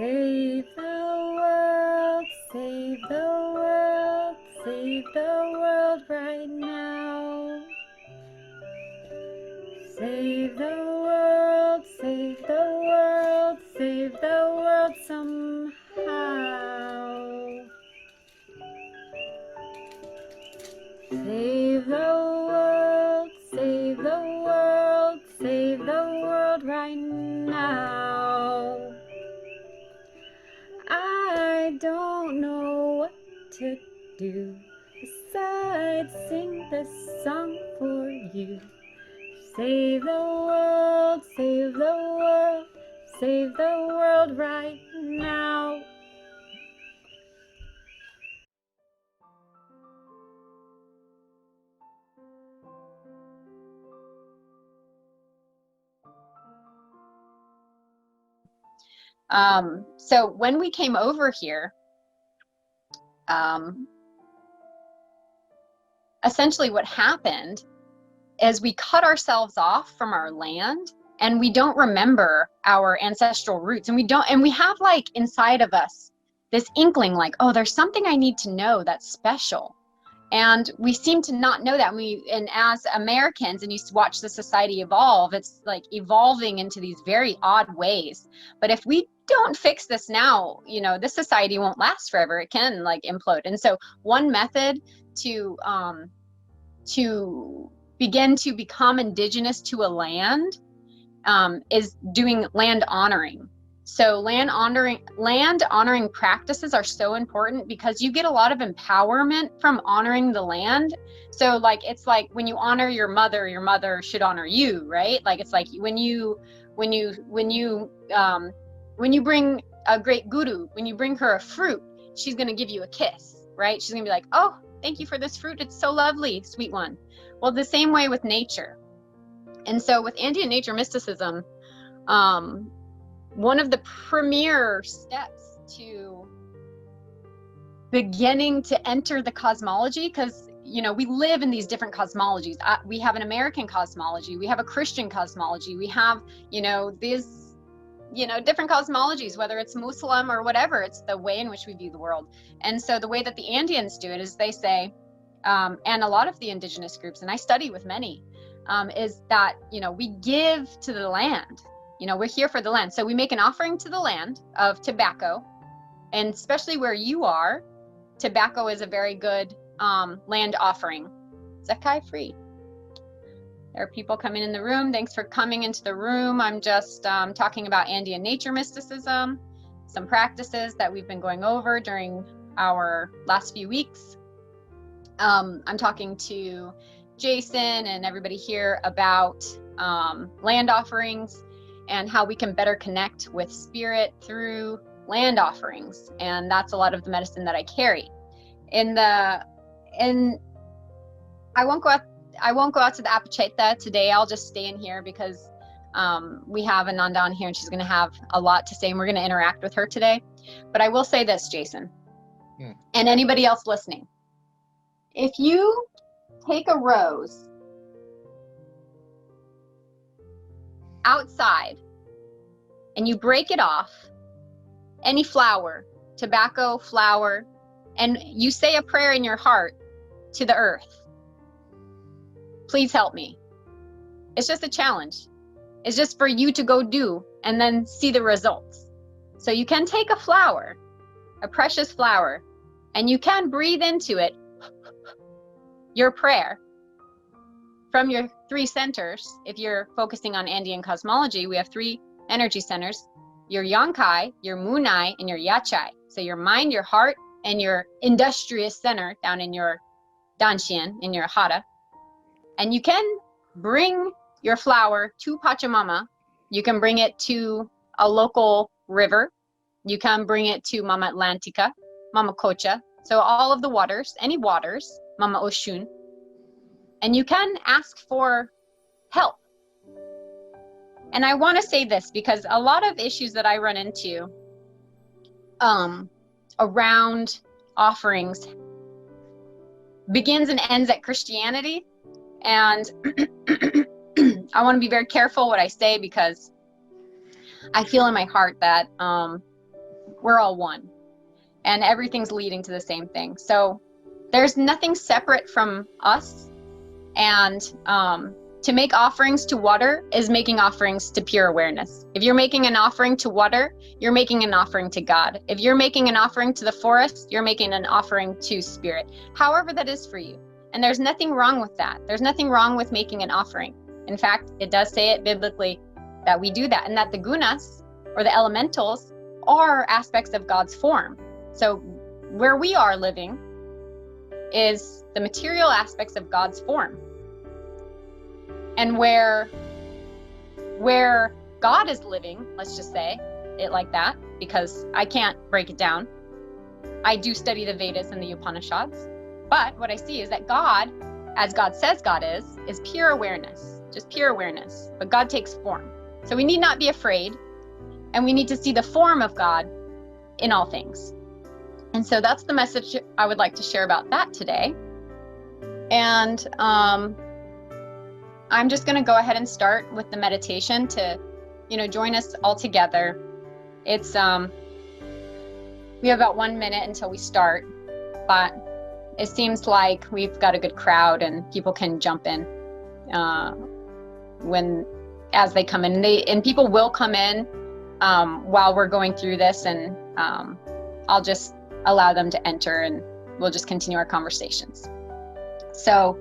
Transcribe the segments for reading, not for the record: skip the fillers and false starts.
Save the world, save the world, save the world right now. Save the world, save the world, save the world somehow. Save the world, save the world, save the world right now. I don't know what to do besides sing this song for you. Save the world, save the world, save the world right now. So when we came over here, essentially what happened is we cut ourselves off from our land and we don't remember our ancestral roots, and we have like inside of us this inkling like, oh, there's something I need to know that's special. And we seem to not know that. And as Americans, and you watch the society evolve, it's like evolving into these very odd ways. But if we don't fix this now, this society won't last forever. It can like implode. And so one method to begin to become indigenous to a land is doing land honoring. So land honoring practices are so important because you get a lot of empowerment from honoring the land. So like, it's like when you honor your mother should honor you, right? Like, it's like when you bring a great guru, when you bring her a fruit, she's going to give you a kiss, right? She's going to be like, oh, thank you for this fruit. It's so lovely, sweet one. Well, the same way with nature. And so with Andean nature mysticism, one of the premier steps to beginning to enter the cosmology, because we live in these different cosmologies. We have an American cosmology, we have a Christian cosmology, we have these different cosmologies, whether it's Muslim or whatever. It's the way in which we view the world. And so the way that the Andeans do it is they say, and a lot of the indigenous groups, and I study with many, is that we give to the land. We're here for the land. So we make an offering to the land of tobacco, and especially where you are, tobacco is a very good land offering. Zakai free. There are people coming in the room. Thanks for coming into the room. I'm just talking about Andean nature mysticism, some practices that we've been going over during our last few weeks. I'm talking to Jason and everybody here about land offerings and how we can better connect with spirit through land offerings. And that's a lot of the medicine that I carry. I won't go out to the Apacheta today. I'll just stay in here because we have Ananda on here and she's going to have a lot to say, and we're going to interact with her today. But I will say this, Jason, and anybody else listening. If you take a rose outside and you break it off, any flower, tobacco, flower, and you say a prayer in your heart to the earth, please help me. It's just a challenge. It's just for you to go do and then see the results. So you can take a flower, a precious flower, and you can breathe into it your prayer from your 3 centers. If you're focusing on Andean cosmology, we have 3 energy centers: your Yankai, your Munai, and your Yachai. So your mind, your heart, and your industrious center down in your Danshin, in your Hara. And you can bring your flower to Pachamama. You can bring it to a local river. You can bring it to Mama Atlantica, Mama Cocha. So all of the waters, any waters, Mama Oshun. And you can ask for help. And I want to say this because a lot of issues that I run into around offerings begins and ends at Christianity. And I want to be very careful what I say because I feel in my heart that We're all one, and everything's leading to the same thing. So there's nothing separate from us. And to make offerings to water is making offerings to pure awareness. If you're making an offering to water, you're making an offering to God. If you're making an offering to the forest, you're making an offering to spirit, however that is for you. And there's nothing wrong with that. There's nothing wrong with making an offering. In fact, it does say it biblically that we do that, and that the gunas, or the elementals, are aspects of God's form. So where we are living is the material aspects of God's form. And where God is living, let's just say it like that, because I can't break it down. I do study the Vedas and the Upanishads, but what I see is that God, as God says God is pure awareness, just pure awareness. But God takes form. So we need not be afraid, and we need to see the form of God in all things. And so that's the message I would like to share about that today. And I'm just going to go ahead and start with the meditation to, join us all together. It's, we have about 1 minute until we start, but it seems like we've got a good crowd and people can jump in as they come in. And people will come in while we're going through this, and I'll just allow them to enter, and we'll just continue our conversations. So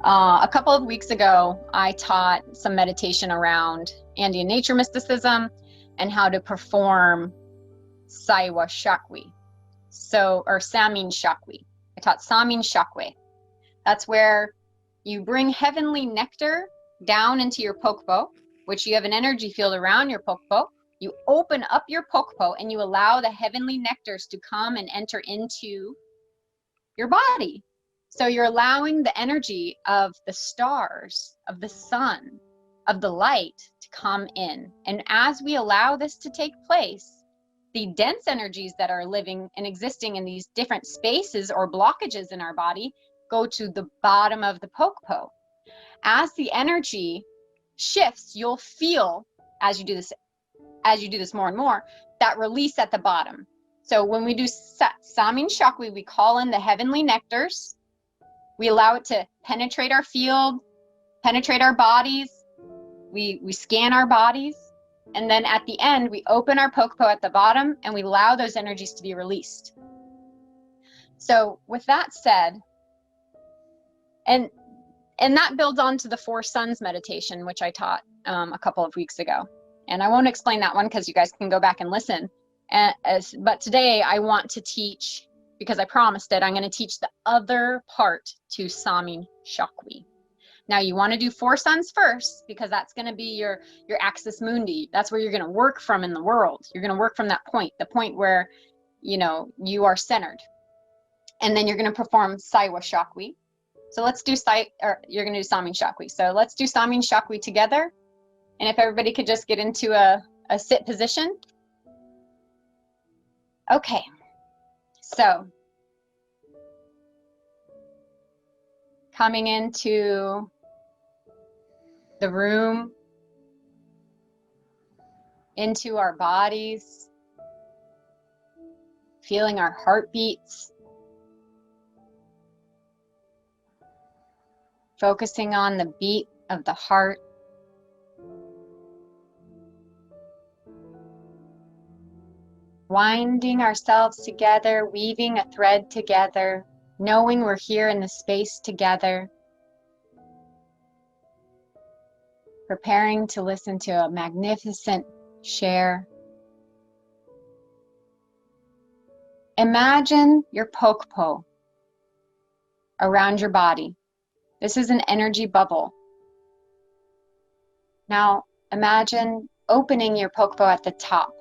a couple of weeks ago, I taught some meditation around Andean nature mysticism and how to perform Saiwa Shakwi, or Samin Shakwi. I taught Samin Shakwi. That's where you bring heavenly nectar down into your pokpo, which you have an energy field around your pokpo. You open up your pokpo and you allow the heavenly nectars to come and enter into your body. So you're allowing the energy of the stars, of the sun, of the light to come in. And as we allow this to take place, the dense energies that are living and existing in these different spaces or blockages in our body go to the bottom of the pokpo. As the energy shifts, you'll feel, as you do this more and more, that release at the bottom. So when we do Samin Shakwi, we call in the heavenly nectars. We allow it to penetrate our field, penetrate our bodies. We scan our bodies. And then at the end, we open our pokpo at the bottom and we allow those energies to be released. So with that said, and that builds on to the Four Suns meditation, which I taught a couple of weeks ago. And I won't explain that one because you guys can go back and listen. But today I want to teach, because I promised it, I'm going to teach the other part to Samin Shakwi. Now you want to do Four Suns first, because that's going to be your axis mundi. That's where you're going to work from in the world. You're going to work from that point, the point where, you are centered. And then you're going to perform Saiwa Shakwi. So let's do you're going to do Samin Shakwi. So let's do Samin Shakwi together. And if everybody could just get into a sit position. Okay. So coming into the room, into our bodies, feeling our heartbeats, focusing on the beat of the heart. Winding ourselves together, weaving a thread together, knowing we're here in the space together, preparing to listen to a magnificent share. Imagine your pokpo around your body. This is an energy bubble. Now imagine opening your pokpo at the top.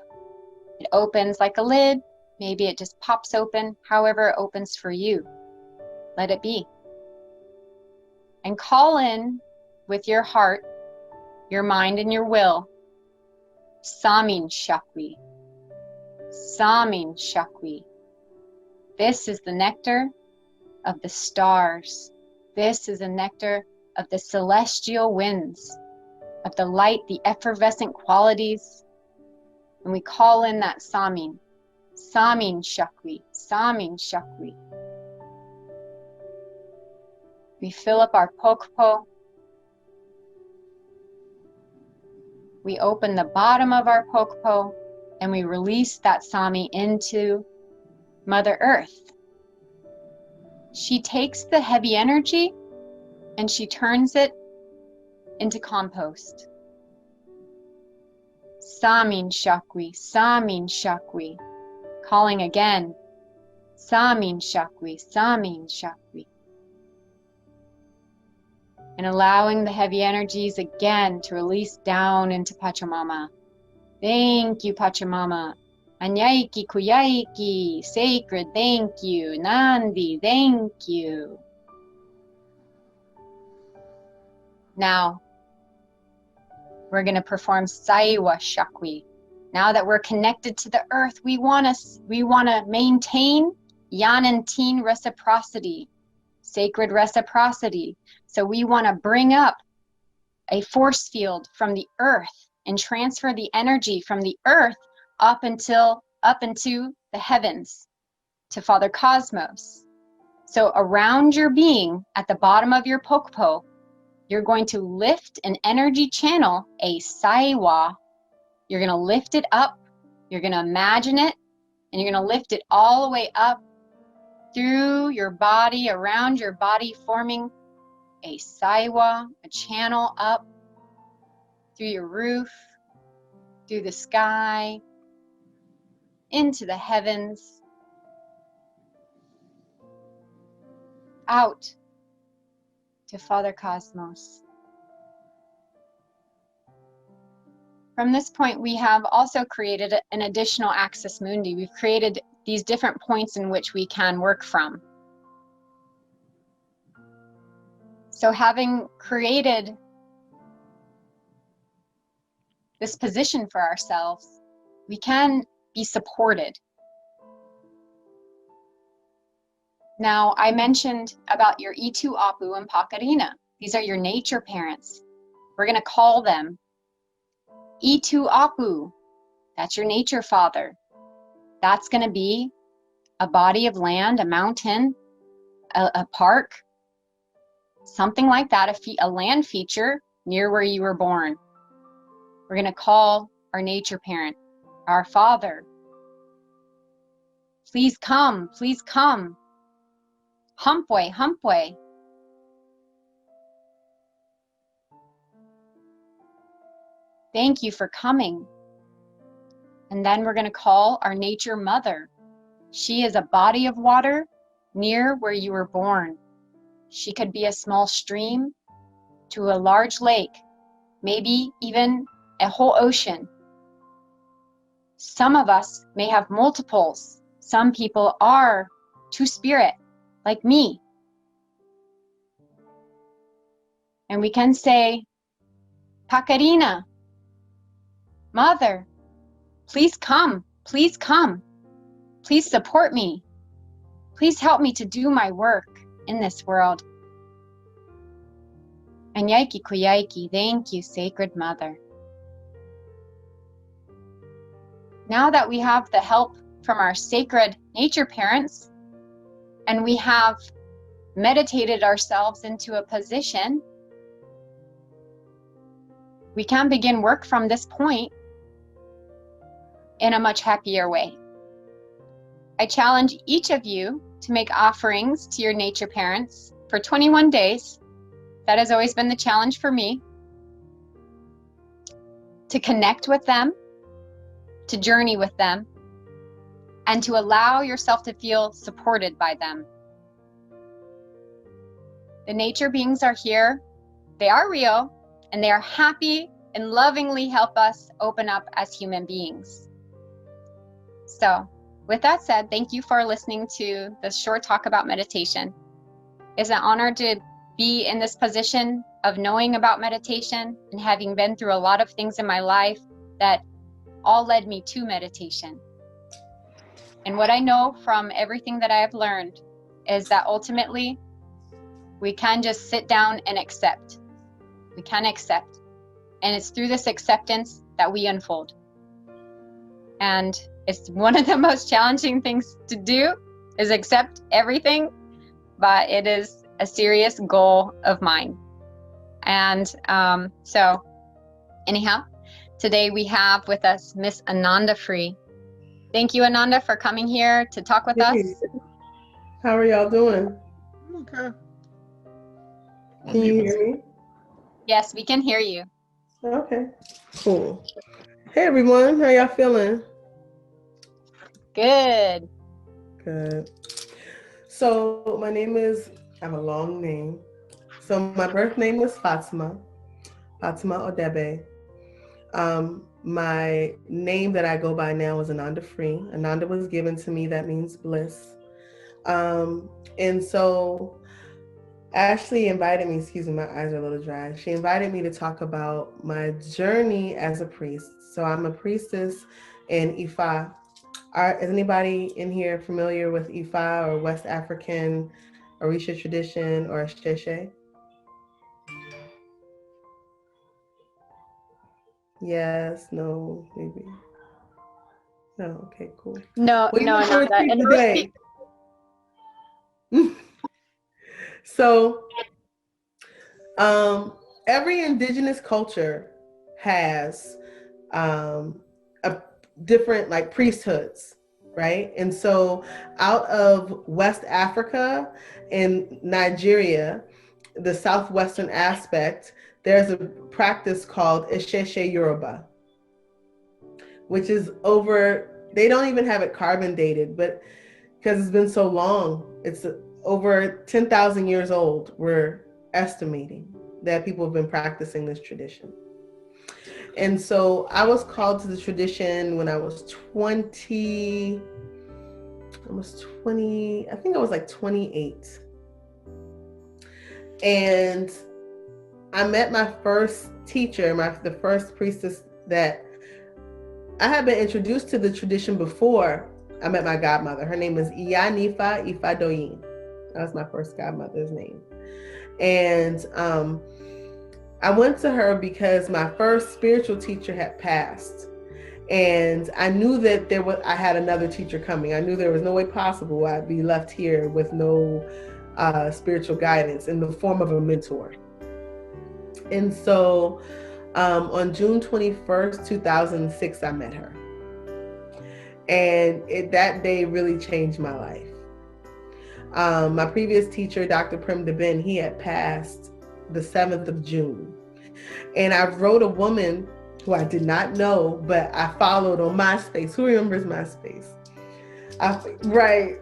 It opens like a lid. Maybe it just pops open, however it opens for you. Let it be. And call in with your heart, your mind, and your will, Samin Shakwi. Samin Shakwi. This is the nectar of the stars. This is the nectar of the celestial winds, of the light, the effervescent qualities. And we call in that Samin. Samin Shakwi, Samin Shakwi. We fill up our pokpo. We open the bottom of our pokpo and we release that Sami into Mother Earth. She takes the heavy energy and she turns it into compost. Samin Shakwi, Samin Shakwi. Calling again. Samin Shakwi, Samin Shakwi. And allowing the heavy energies again to release down into Pachamama. Thank you, Pachamama. Anyaiki Kuyaiki, sacred, thank you. Nandi, thank you. Now, we're going to perform Saiwa Shakwi. Now that we're connected to the earth, we want to maintain Yanantin reciprocity, sacred reciprocity. So we want to bring up a force field from the earth and transfer the energy from the earth up into the heavens to Father Cosmos. So around your being, at the bottom of your pokpo, you're going to lift an energy channel, a saiwa. You're going to lift it up, you're going to imagine it, and you're going to lift it all the way up through your body, around your body, forming a saiwa, a channel up through your roof, through the sky, into the heavens, out to Father Cosmos. From this point, we have also created an additional axis mundi. We've created these different points in which we can work from. So having created this position for ourselves, we can be supported. Now, I mentioned about your Itu Apu and Pakarina. These are your nature parents. We're going to call them Itu Apu. That's your nature father. That's going to be a body of land, a mountain, a park, something like that, a land feature near where you were born. We're going to call our nature parent, our father. Please come, please come. Humpway, humpway. Thank you for coming. And then we're going to call our nature mother. She is a body of water near where you were born. She could be a small stream to a large lake, maybe even a whole ocean. Some of us may have multiples. Some people are two-spirit, like me. And we can say, Pakarina, Mother, please come, please come. Please support me. Please help me to do my work in this world. And Yaiki Kuyaiki, thank you, Sacred Mother. Now that we have the help from our sacred nature parents, and we have meditated ourselves into a position, we can begin work from this point in a much happier way. I challenge each of you to make offerings to your nature parents for 21 days. That has always been the challenge for me. To connect with them, to journey with them, and to allow yourself to feel supported by them. The nature beings are here, they are real, and they are happy and lovingly help us open up as human beings. So, with that said, thank you for listening to this short talk about meditation. It's an honor to be in this position of knowing about meditation and having been through a lot of things in my life that all led me to meditation. And what I know from everything that I have learned is that ultimately we can just sit down and accept. We can accept. And it's through this acceptance that we unfold. And It's one of the most challenging things to do, is accept everything, but it is a serious goal of mine. And so anyhow, today we have with us Miss Ananda Free. Thank you, Ananda, for coming here to talk with us. How are y'all doing? Okay. Can you hear me? Yes, we can hear you. Okay, cool. Hey everyone, how y'all feeling? Good. Good. So my name is, I have a long name. So my birth name was Fatima Odebe. My name that I go by now is Ananda Free. Ananda was given to me, that means bliss. And so Ashley invited me, excuse me, my eyes are a little dry. She invited me to talk about my journey as a priest. So I'm a priestess in Ifa. Is anybody in here familiar with Ifa or West African Orisha tradition or Sheshe? Yes, no, maybe. No, okay, cool. No, Well, no, you're going to Ananda. speak And most today. people, So every indigenous culture has a different like priesthoods, right? And so out of West Africa and Nigeria, the southwestern aspect, there's a practice called Isheshe Yoruba, which is they don't even have it carbon dated, but because it's been so long, it's over 10,000 years old, we're estimating that people have been practicing this tradition. And so I was called to the tradition when I was 20, I think I was like 28. And I met my first teacher, the first priestess that I had been introduced to the tradition before. I met my godmother. Her name is Iyanifa Ifadoyin. That was my first godmother's name. And I went to her because my first spiritual teacher had passed. And I knew that I had another teacher coming. I knew there was no way possible I'd be left here with no spiritual guidance in the form of a mentor. And so on June 21st, 2006, I met her. And that day really changed my life. My previous teacher, Dr. Prem Deben, he had passed the 7th of June. And I wrote a woman who I did not know, but I followed on MySpace. Who remembers MySpace? Right.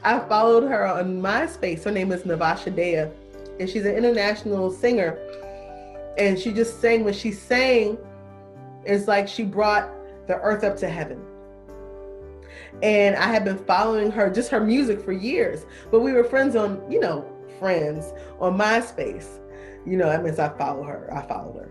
I followed her on MySpace. Her name is Navasha Dea, and she's an international singer. And she just sang, when she sang, it's like she brought the earth up to heaven. And I had been following her, just her music, for years. But we were friends on MySpace. That means I followed her.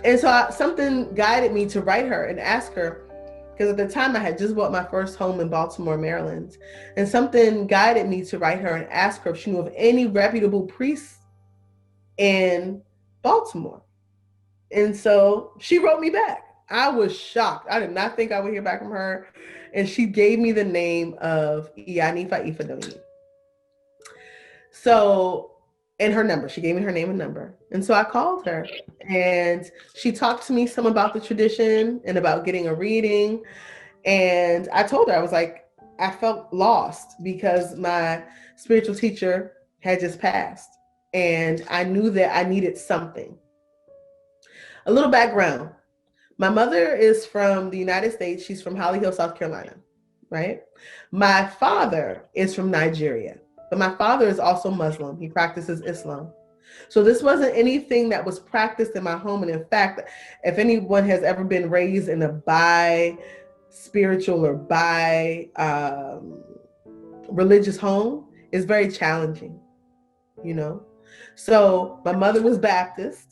And so something guided me to write her and ask her, because at the time I had just bought my first home in Baltimore, Maryland. And something guided me to write her and ask her if she knew of any reputable priests in Baltimore. And so she wrote me back. I was shocked. I did not think I would hear back from her. And she gave me the name of Iyanifa Ifadoyin. So, and her number, she gave me her name and number. And so I called her and she talked to me some about the tradition and about getting a reading. And I told her, I was like, I felt lost because my spiritual teacher had just passed. And I knew that I needed something. A little background. My mother is from the United States. She's from Holly Hill, South Carolina, right? My father is from Nigeria, but my father is also Muslim. He practices Islam. So this wasn't anything that was practiced in my home. And in fact, if anyone has ever been raised in a bi-spiritual or bi-religious home, it's very challenging, So my mother was Baptist.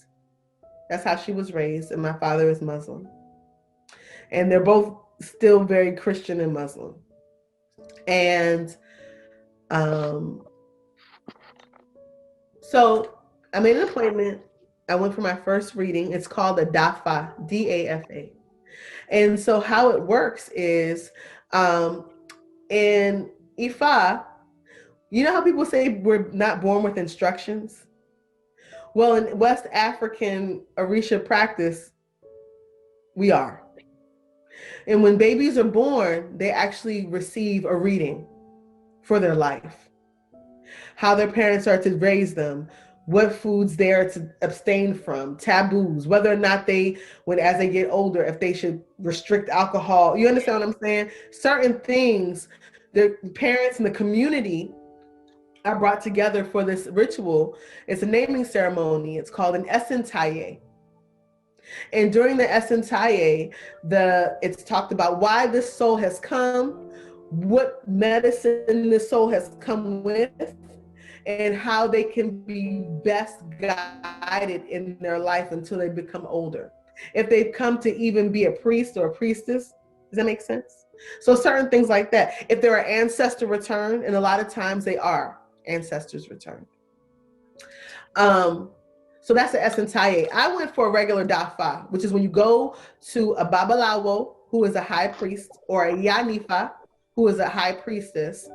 That's how she was raised. And my father is Muslim. And they're both still very Christian and Muslim. And so I made an appointment. I went for my first reading. It's called a DAFA, DAFA. And so how it works is in Ifa, you know how people say we're not born with instructions? Well, in West African Orisha practice, we are. And when babies are born, they actually receive a reading for their life, how their parents are to raise them, what foods they are to abstain from, taboos, whether or not they, when as they get older, if they should restrict alcohol. You understand what I'm saying? Certain things, the parents and the community are brought together for this ritual. It's a naming ceremony. It's called an Esentaye. And during the Esentaye, it's talked about why this soul has come, what medicine this soul has come with, and how they can be best guided in their life until they become older. If they've come to even be a priest or a priestess, does that make sense? So certain things like that. If there are ancestor return, and a lot of times they are ancestors return. So that's the Esentaye. I went for a regular Dafa, which is when you go to a Babalawo, who is a high priest, or a Yanifa, who is a high priestess,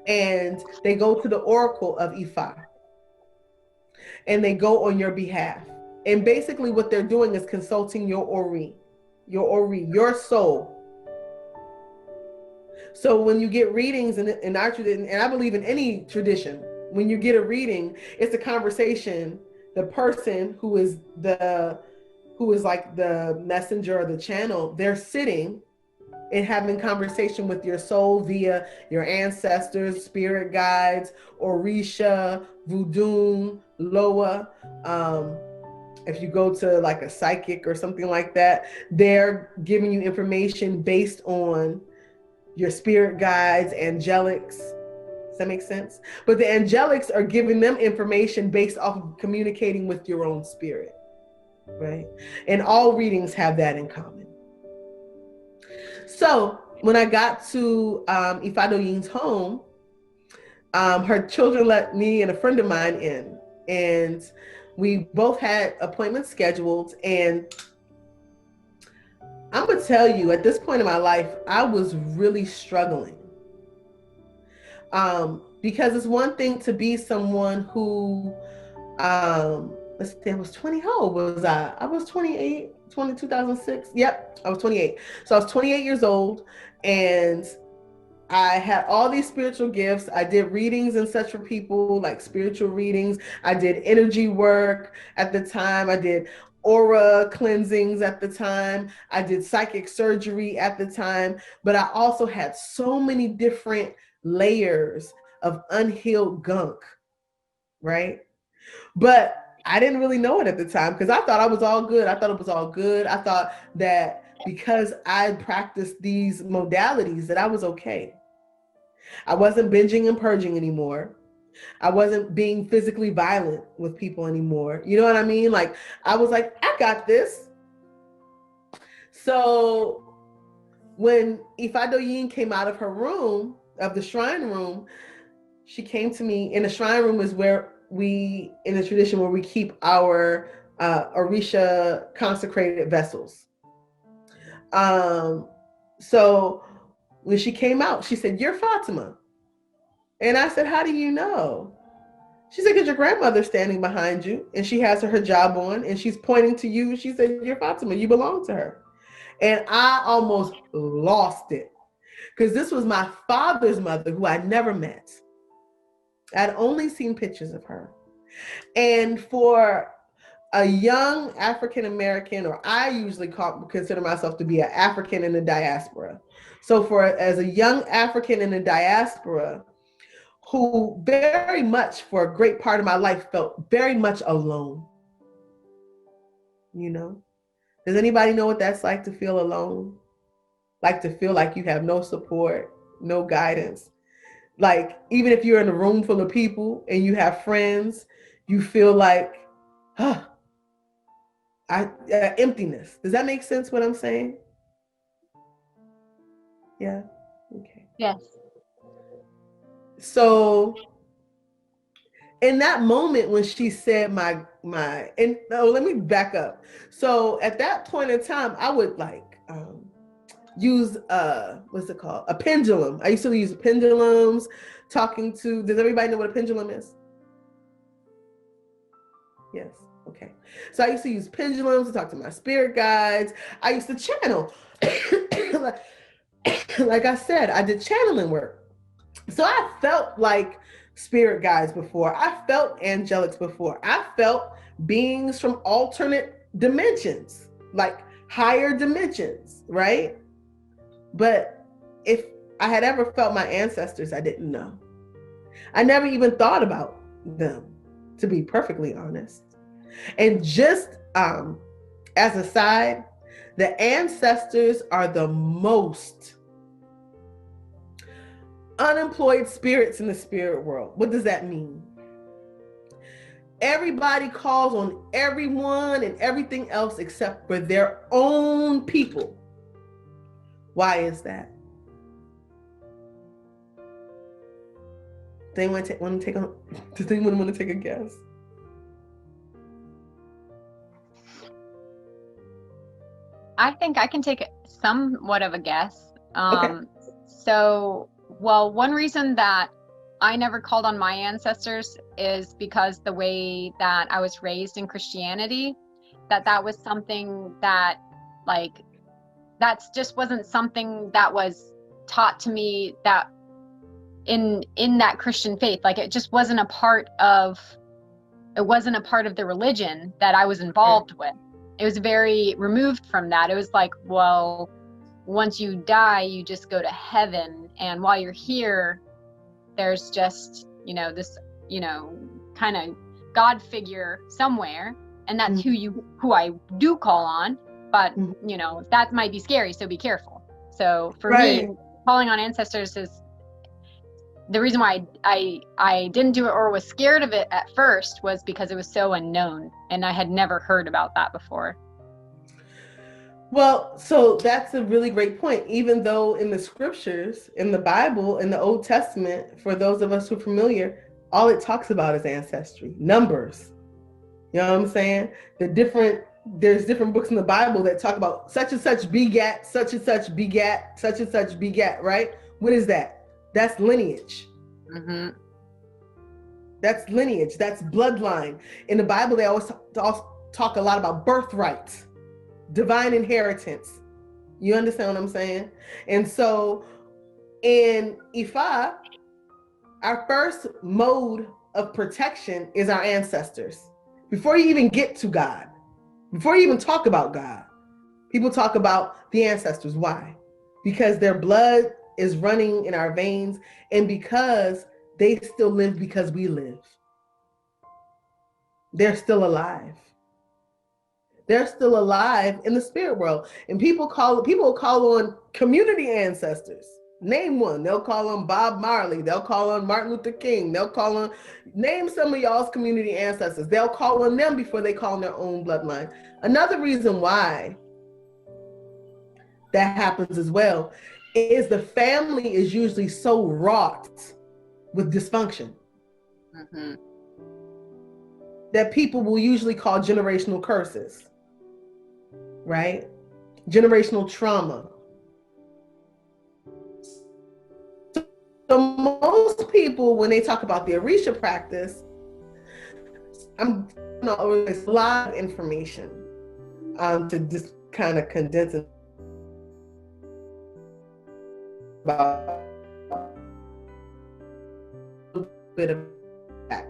and they go to the oracle of Ifa, and they go on your behalf. And basically what they're doing is consulting your Ori, your soul. So when you get readings in our tradition, and I believe in any tradition, when you get a reading, it's a conversation. The person who is like the messenger or the channel, they're sitting and having conversation with your soul via your ancestors, spirit guides, Orisha, Voodoo, Loa. If you go to like a psychic or something like that, they're giving you information based on your spirit guides, angelics. Does that make sense? But the angelics are giving them information based off of communicating with your own spirit, right? And all readings have that in common. So when I got to Ifadoyin's home, her children let me and a friend of mine in, and we both had appointments scheduled. And I'm gonna tell you, at this point in my life, I was really struggling. Because it's one thing to be someone who, let's see, I was 20. How old was I? I was 28, 2006. Yep, I was 28. So I was 28 years old, and I had all these spiritual gifts. I did readings and such for people, like spiritual readings. I did energy work at the time. I did aura cleansings at the time. I did psychic surgery at the time. But I also had so many different layers of unhealed gunk, right? But I didn't really know it at the time because I thought I was all good. I thought it was all good. I thought that because I practiced these modalities that I was okay. I wasn't binging and purging anymore. I wasn't being physically violent with people anymore. You know what I mean? Like, I was like, I got this. So when Ifadoyin came out of her room, of the shrine room, she came to me. In the shrine room is where we, in the tradition, where we keep our Orisha consecrated vessels. So when she came out, she said, "You're Fatima." And I said, "How do you know?" She said, "Because your grandmother's standing behind you and she has her hijab on and she's pointing to you. She said, you're Fatima, you belong to her." And I almost lost it because this was my father's mother who I'd never met. I'd only seen pictures of her. And for a young African American, or I usually consider myself to be an African in the diaspora. So as a young African in the diaspora, who very much for a great part of my life felt very much alone. You know, does anybody know what that's like to feel alone? Like to feel like you have no support, no guidance. Like even if you're in a room full of people and you have friends, you feel like, emptiness. Does that make sense what I'm saying? Yeah. Okay. Yes. So in that moment when she said let me back up. So at that point in time, I would like use what's it called? A pendulum. I used to use pendulums, talking to, does everybody know what a pendulum is? Yes. Okay. So I used to use pendulums to talk to my spirit guides. I used to channel. Like I said, I did channeling work. So I felt like spirit guides before. I felt angelics before. I felt beings from alternate dimensions, like higher dimensions, right? But if I had ever felt my ancestors, I didn't know. I never even thought about them, to be perfectly honest. And just as a side, the ancestors are the most unemployed spirits in the spirit world. What does that mean? Everybody calls on everyone and everything else except for their own people. Why is that? Does anyone want to take a guess? I think I can take somewhat of a guess. Okay. So, well, one reason that I never called on my ancestors is because the way that I was raised in Christianity, that was something that, like, that's just wasn't something that was taught to me, that in that Christian faith. Like, it just wasn't a part of the religion that I was involved with. It was very removed from that. It was like, well, once you die, you just go to heaven. And while you're here, there's just, this, kind of God figure somewhere. And that's who I do call on. But, that might be scary. So be careful. So for me, calling on ancestors is the reason why I didn't do it or was scared of it at first, was because it was so unknown and I had never heard about that before. Well, so that's a really great point. Even though in the scriptures, in the Bible, in the Old Testament, for those of us who are familiar, all it talks about is ancestry, numbers. You know what I'm saying? There's different books in the Bible that talk about such and such begat, such and such begat, such and such begat, right? What is that? That's lineage. Mm-hmm. That's lineage. That's bloodline. In the Bible, they always talk a lot about birthright, divine inheritance. You understand what I'm saying? And so in Ifa, our first mode of protection is our ancestors. Before you even get to God, before you even talk about God, people talk about the ancestors. Why? Because their blood is running in our veins, and because they still live because we live. They're still alive. They're still alive in the spirit world. And people call on community ancestors. Name one. They'll call on Bob Marley. They'll call on Martin Luther King. Name some of y'all's community ancestors. They'll call on them before they call on their own bloodline. Another reason why that happens as well is the family is usually so wrought with dysfunction that people will usually call generational curses, right? Generational trauma. So most people, when they talk about the Orisha practice, I'm going to a lot of information to just kind of condense it about a bit of that.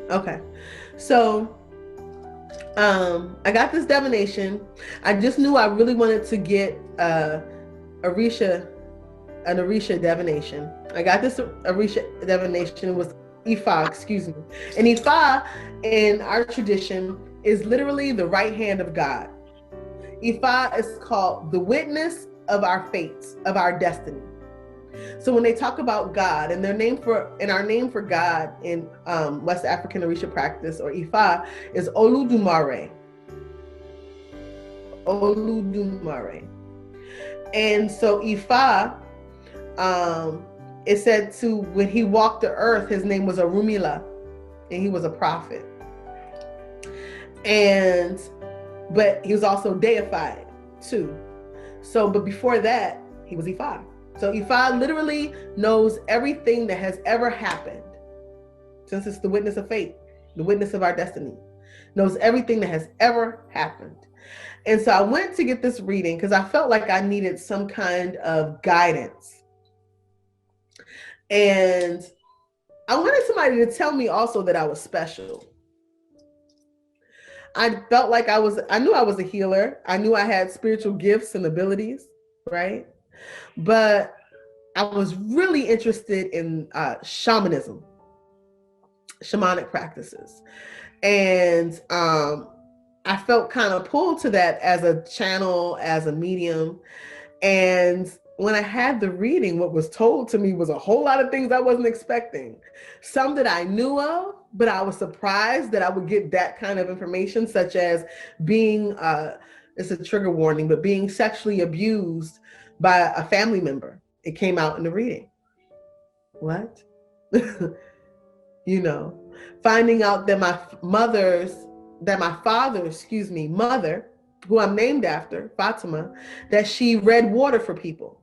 Okay, so I got this divination. I just knew I really wanted to get an Orisha divination. I got this Orisha divination with Ifa, excuse me. And Ifa in our tradition is literally the right hand of God. Ifa is called the witness of our fates, of our destiny. So when they talk about God, and our name for God in West African Orisha practice or Ifa is Oludumare. Oludumare. And so Ifa, it said to when he walked the earth, his name was Arumila, and he was a prophet. But he was also deified too. So, but before that, he was Ifa. So Ifa literally knows everything that has ever happened, since it's the witness of fate, the witness of our destiny, knows everything that has ever happened. And so I went to get this reading because I felt like I needed some kind of guidance. And I wanted somebody to tell me also that I was special. I felt like I knew I was a healer. I knew I had spiritual gifts and abilities, right? But I was really interested in shamanism, shamanic practices. And I felt kind of pulled to that as a channel, as a medium. And when I had the reading, what was told to me was a whole lot of things I wasn't expecting. Some that I knew of, but I was surprised that I would get that kind of information, such as being, it's a trigger warning, but being sexually abused by a family member. It came out in the reading. What? You know, finding out that my father's mother, who I'm named after, Fatima, that she read water for people,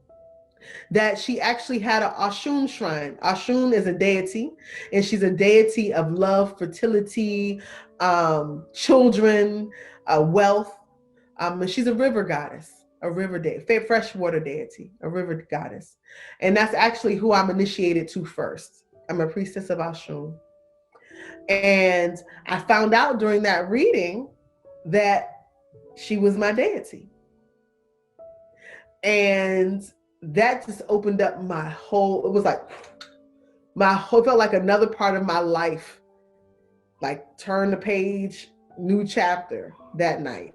that she actually had an Ashun shrine. Ashun is a deity, and she's a deity of love, fertility, children, wealth. She's a river goddess, a river deity, freshwater deity, a river goddess. And that's actually who I'm initiated to first. I'm a priestess of Ashun. And I found out during that reading that she was my deity. And that just opened up it was like it felt like another part of my life, like turn the page, new chapter that night.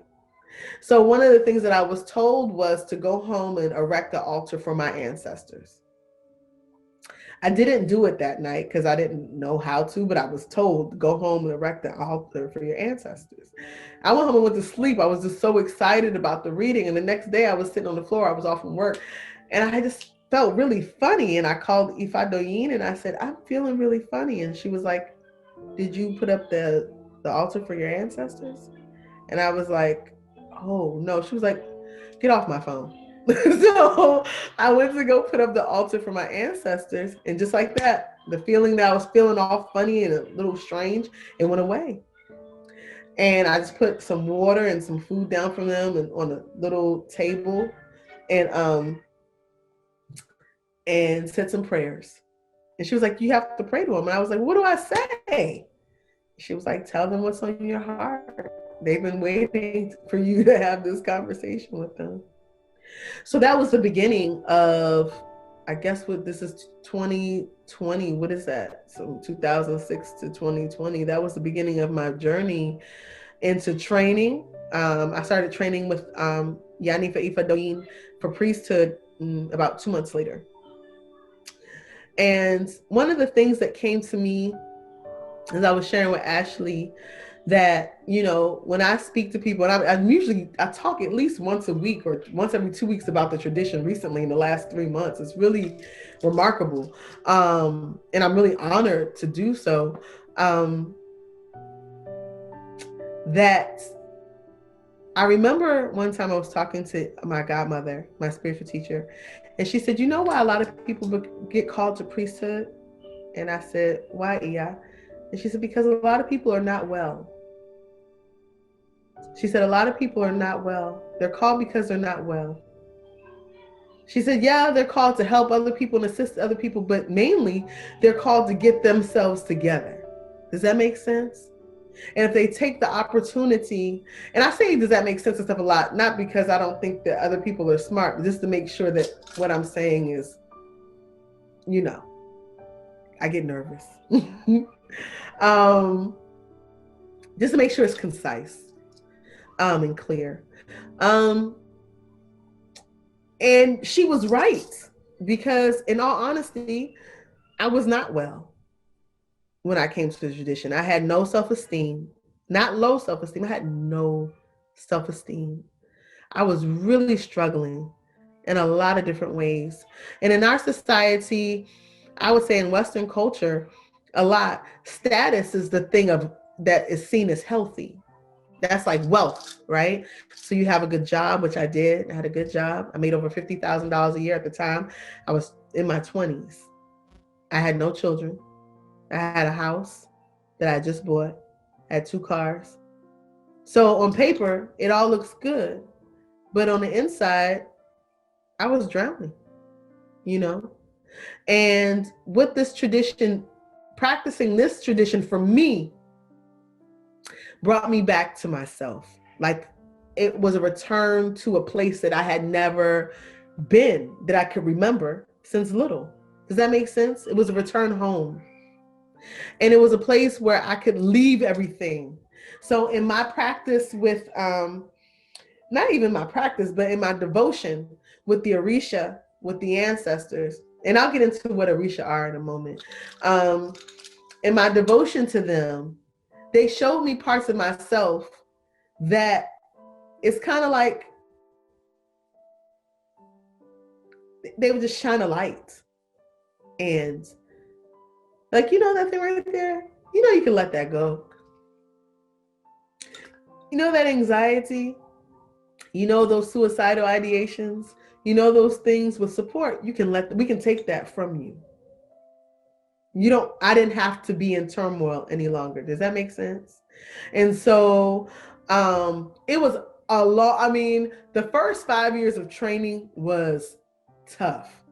So one of the things that I was told was to go home and erect an altar for my ancestors. I didn't do it that night because I didn't know how to, but I was told to go home and erect an altar for your ancestors. I went home and went to sleep. I was just so excited about the reading. And the next day I was sitting on the floor. I was off from work and I just felt really funny. And I called Ifa Doyin and I said, I'm feeling really funny. And she was like, did you put up the altar for your ancestors? And I was like, oh no. She was like, get off my phone. So I went to go put up the altar for my ancestors, and just like that, the feeling that I was feeling all funny and a little strange, it went away. And I just put some water and some food down from them and on a little table, and said some prayers. And she was like, you have to pray to them. And I was like, what do I say? She was like, tell them what's on your heart. They've been waiting for you to have this conversation with them. So that was the beginning of, I guess this is 2020. What is that? So 2006 to 2020. That was the beginning of my journey into training. I started training with Yanifa Ifa Doyin for priesthood about 2 months later. And one of the things that came to me as I was sharing with Ashley, that, you know, when I speak to people, and I talk at least once a week or once every 2 weeks about the tradition recently in the last 3 months. It's really remarkable. And I'm really honored to do so. That I remember one time I was talking to my godmother, my spiritual teacher, and she said, you know why a lot of people get called to priesthood? And I said, why, Iya? And she said, because a lot of people are not well. She said, a lot of people are not well. They're called because they're not well. She said, yeah, they're called to help other people and assist other people, but mainly they're called to get themselves together. Does that make sense? And if they take the opportunity, and I say, does that make sense and stuff a lot, not because I don't think that other people are smart, but just to make sure that what I'm saying is, you know, I get nervous. Just to make sure it's concise and clear. And she was right, because in all honesty, I was not well when I came to the tradition. I had no self-esteem, not low self-esteem. I had no self-esteem. I was really struggling in a lot of different ways. And in our society, I would say in Western culture, a lot, status is the thing of that is seen as healthy. That's like wealth, right? So you have a good job, which I did. I had a good job. I made over $50,000 a year at the time. I was in my 20s. I had no children. I had a house that I just bought. I had 2 cars. So on paper, it all looks good. But on the inside, I was drowning, you know? And with this tradition, practicing this tradition for me brought me back to myself. Like it was a return to a place that I had never been, that I could remember since little. Does that make sense? It was a return home. And it was a place where I could leave everything. So in my practice with, not even my practice, but in my devotion with the Orisha, with the ancestors, and I'll get into what Orisha are in a moment. In my devotion to them, they showed me parts of myself that it's kind of like they would just shine a light. And like, you know, that thing right there, you know, you can let that go. You know, that anxiety, you know, those suicidal ideations, you know, those things with support, we can take that from you. I didn't have to be in turmoil any longer. Does that make sense? And so it was a lot. I mean, the first 5 years of training was tough.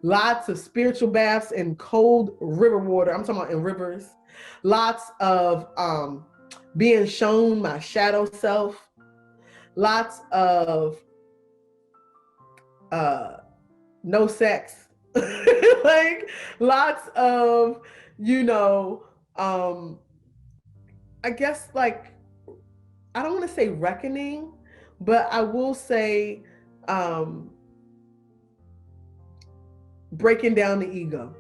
Lots of spiritual baths in cold river water. I'm talking about in rivers. Lots of being shown my shadow self. Lots of no sex. Like lots of, you know, I guess like, I don't want to say reckoning, but I will say breaking down the ego.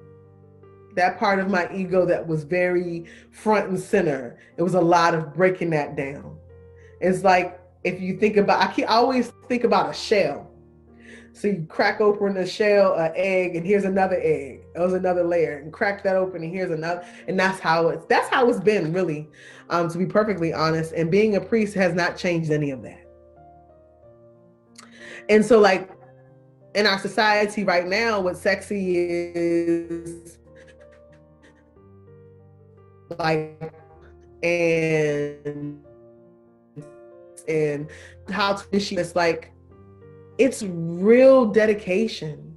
That part of my ego that was very front and center. It was a lot of breaking that down. It's like, if you think about, I always think about a shell. So you crack open the shell, an egg, and here's another egg. There's another layer, and crack that open, and here's another. And that's how it's been, really, to be perfectly honest. And being a priest has not changed any of that. And so, like, in our society right now, what sexy is like, and how to initiate, it's like, it's real dedication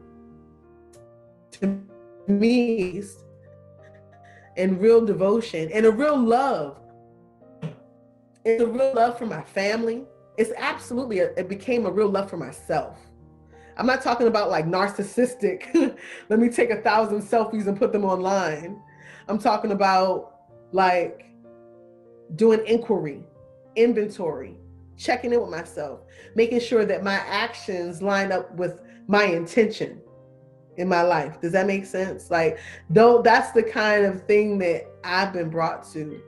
to me, and real devotion, and a real love. It's a real love for my family. It's absolutely, it became a real love for myself. I'm not talking about like narcissistic, let me take 1,000 selfies and put them online. I'm talking about like doing inquiry, inventory, checking in with myself, making sure that my actions line up with my intention in my life. Does that make sense? Like, though, that's the kind of thing that I've been brought to.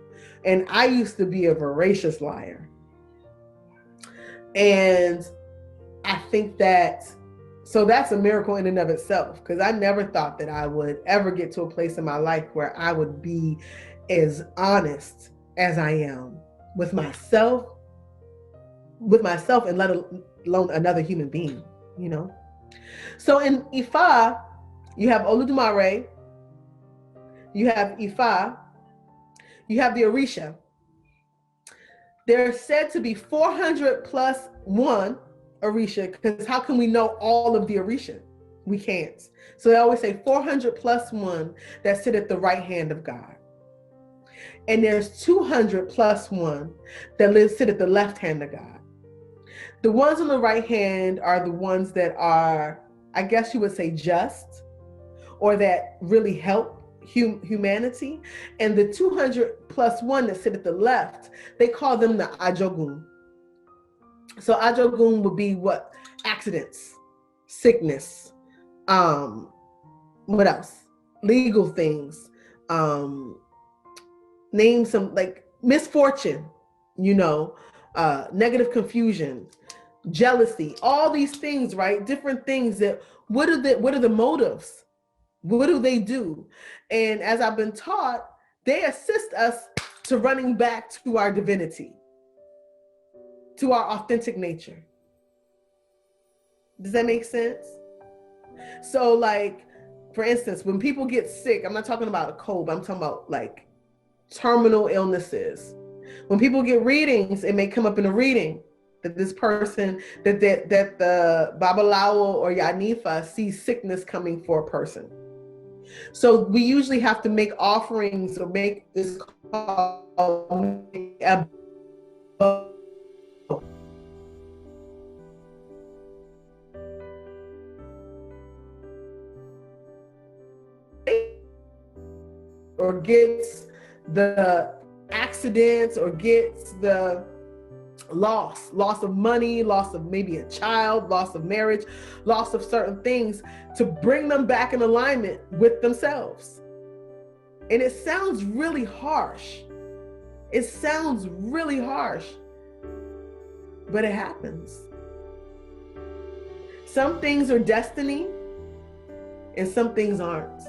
And I used to be a voracious liar. And I think so that's a miracle in and of itself, because I never thought that I would ever get to a place in my life where I would be as honest as I am with myself, and let alone another human being, you know? So in Ifa, you have Oludumare, you have Ifa, you have the Orisha. There are said to be 400 plus one Orisha, because how can we know all of the Orisha? We can't. So they always say 400 plus one that sit at the right hand of God. And there's 200 plus one that sit at the left hand of God. The ones on the right hand are the ones that are, I guess you would say, just, or that really help humanity. And the 200 plus one that sit at the left, they call them the Ajogun. So Ajogun would be what? Accidents, sickness, what else? Legal things, name some, like misfortune, you know, negative confusion, jealousy, all these things, right? Different things that, what are the motives? What do they do? And as I've been taught, they assist us to running back to our divinity, to our authentic nature. Does that make sense? So like, for instance, when people get sick, I'm not talking about a cold, but I'm talking about like terminal illnesses. When people get readings, it may come up in a reading that this person, that the Babalawo or Yanifa sees sickness coming for a person. So we usually have to make offerings or make this called or gets the accidents or gets the loss of money, loss of maybe a child, loss of marriage, loss of certain things, to bring them back in alignment with themselves. And it sounds really harsh. It sounds really harsh, but it happens. Some things are destiny and some things aren't.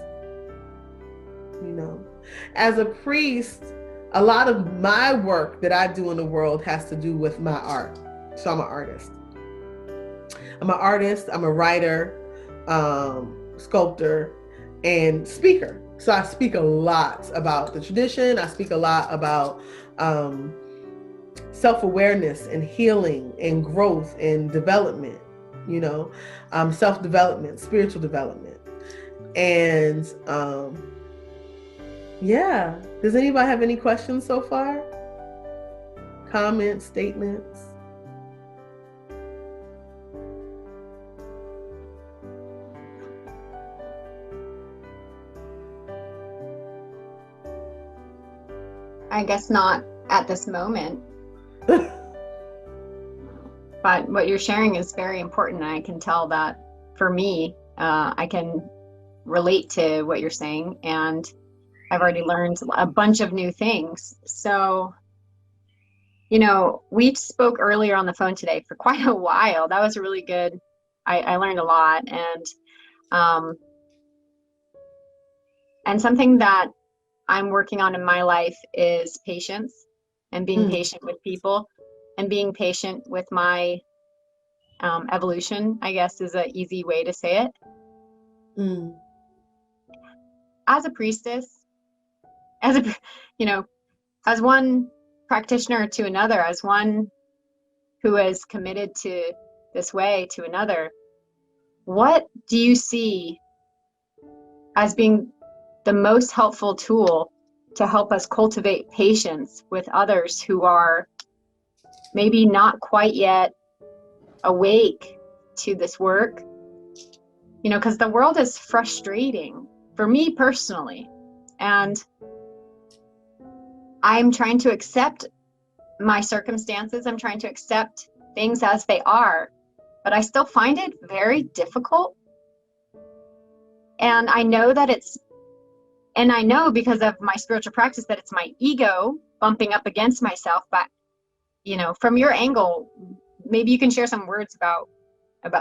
You know, as a priest, a lot of my work that I do in the world has to do with my art. So I'm an artist. I'm a writer, sculptor, and speaker. So I speak a lot about the tradition. I speak a lot about self-awareness and healing and growth and development, you know, self-development, spiritual development. And yeah. Does anybody have any questions so far? Comments, statements? I guess not at this moment. But what you're sharing is very important. I can tell that for me, I can relate to what you're saying, and I've already learned a bunch of new things. So, you know, we spoke earlier on the phone today for quite a while. That was really good. I learned a lot, and something that I'm working on in my life is patience, and being patient with people, and being patient with my evolution, I guess, is an easy way to say it. As a priestess, as one practitioner to another, as one who is committed to this way to another, what do you see as being the most helpful tool to help us cultivate patience with others who are maybe not quite yet awake to this work? You know, because the world is frustrating for me personally, and I'm trying to accept my circumstances. I'm trying to accept things as they are, but I still find it very difficult. And I know because of my spiritual practice that it's my ego bumping up against myself. But, you know, from your angle, maybe you can share some words about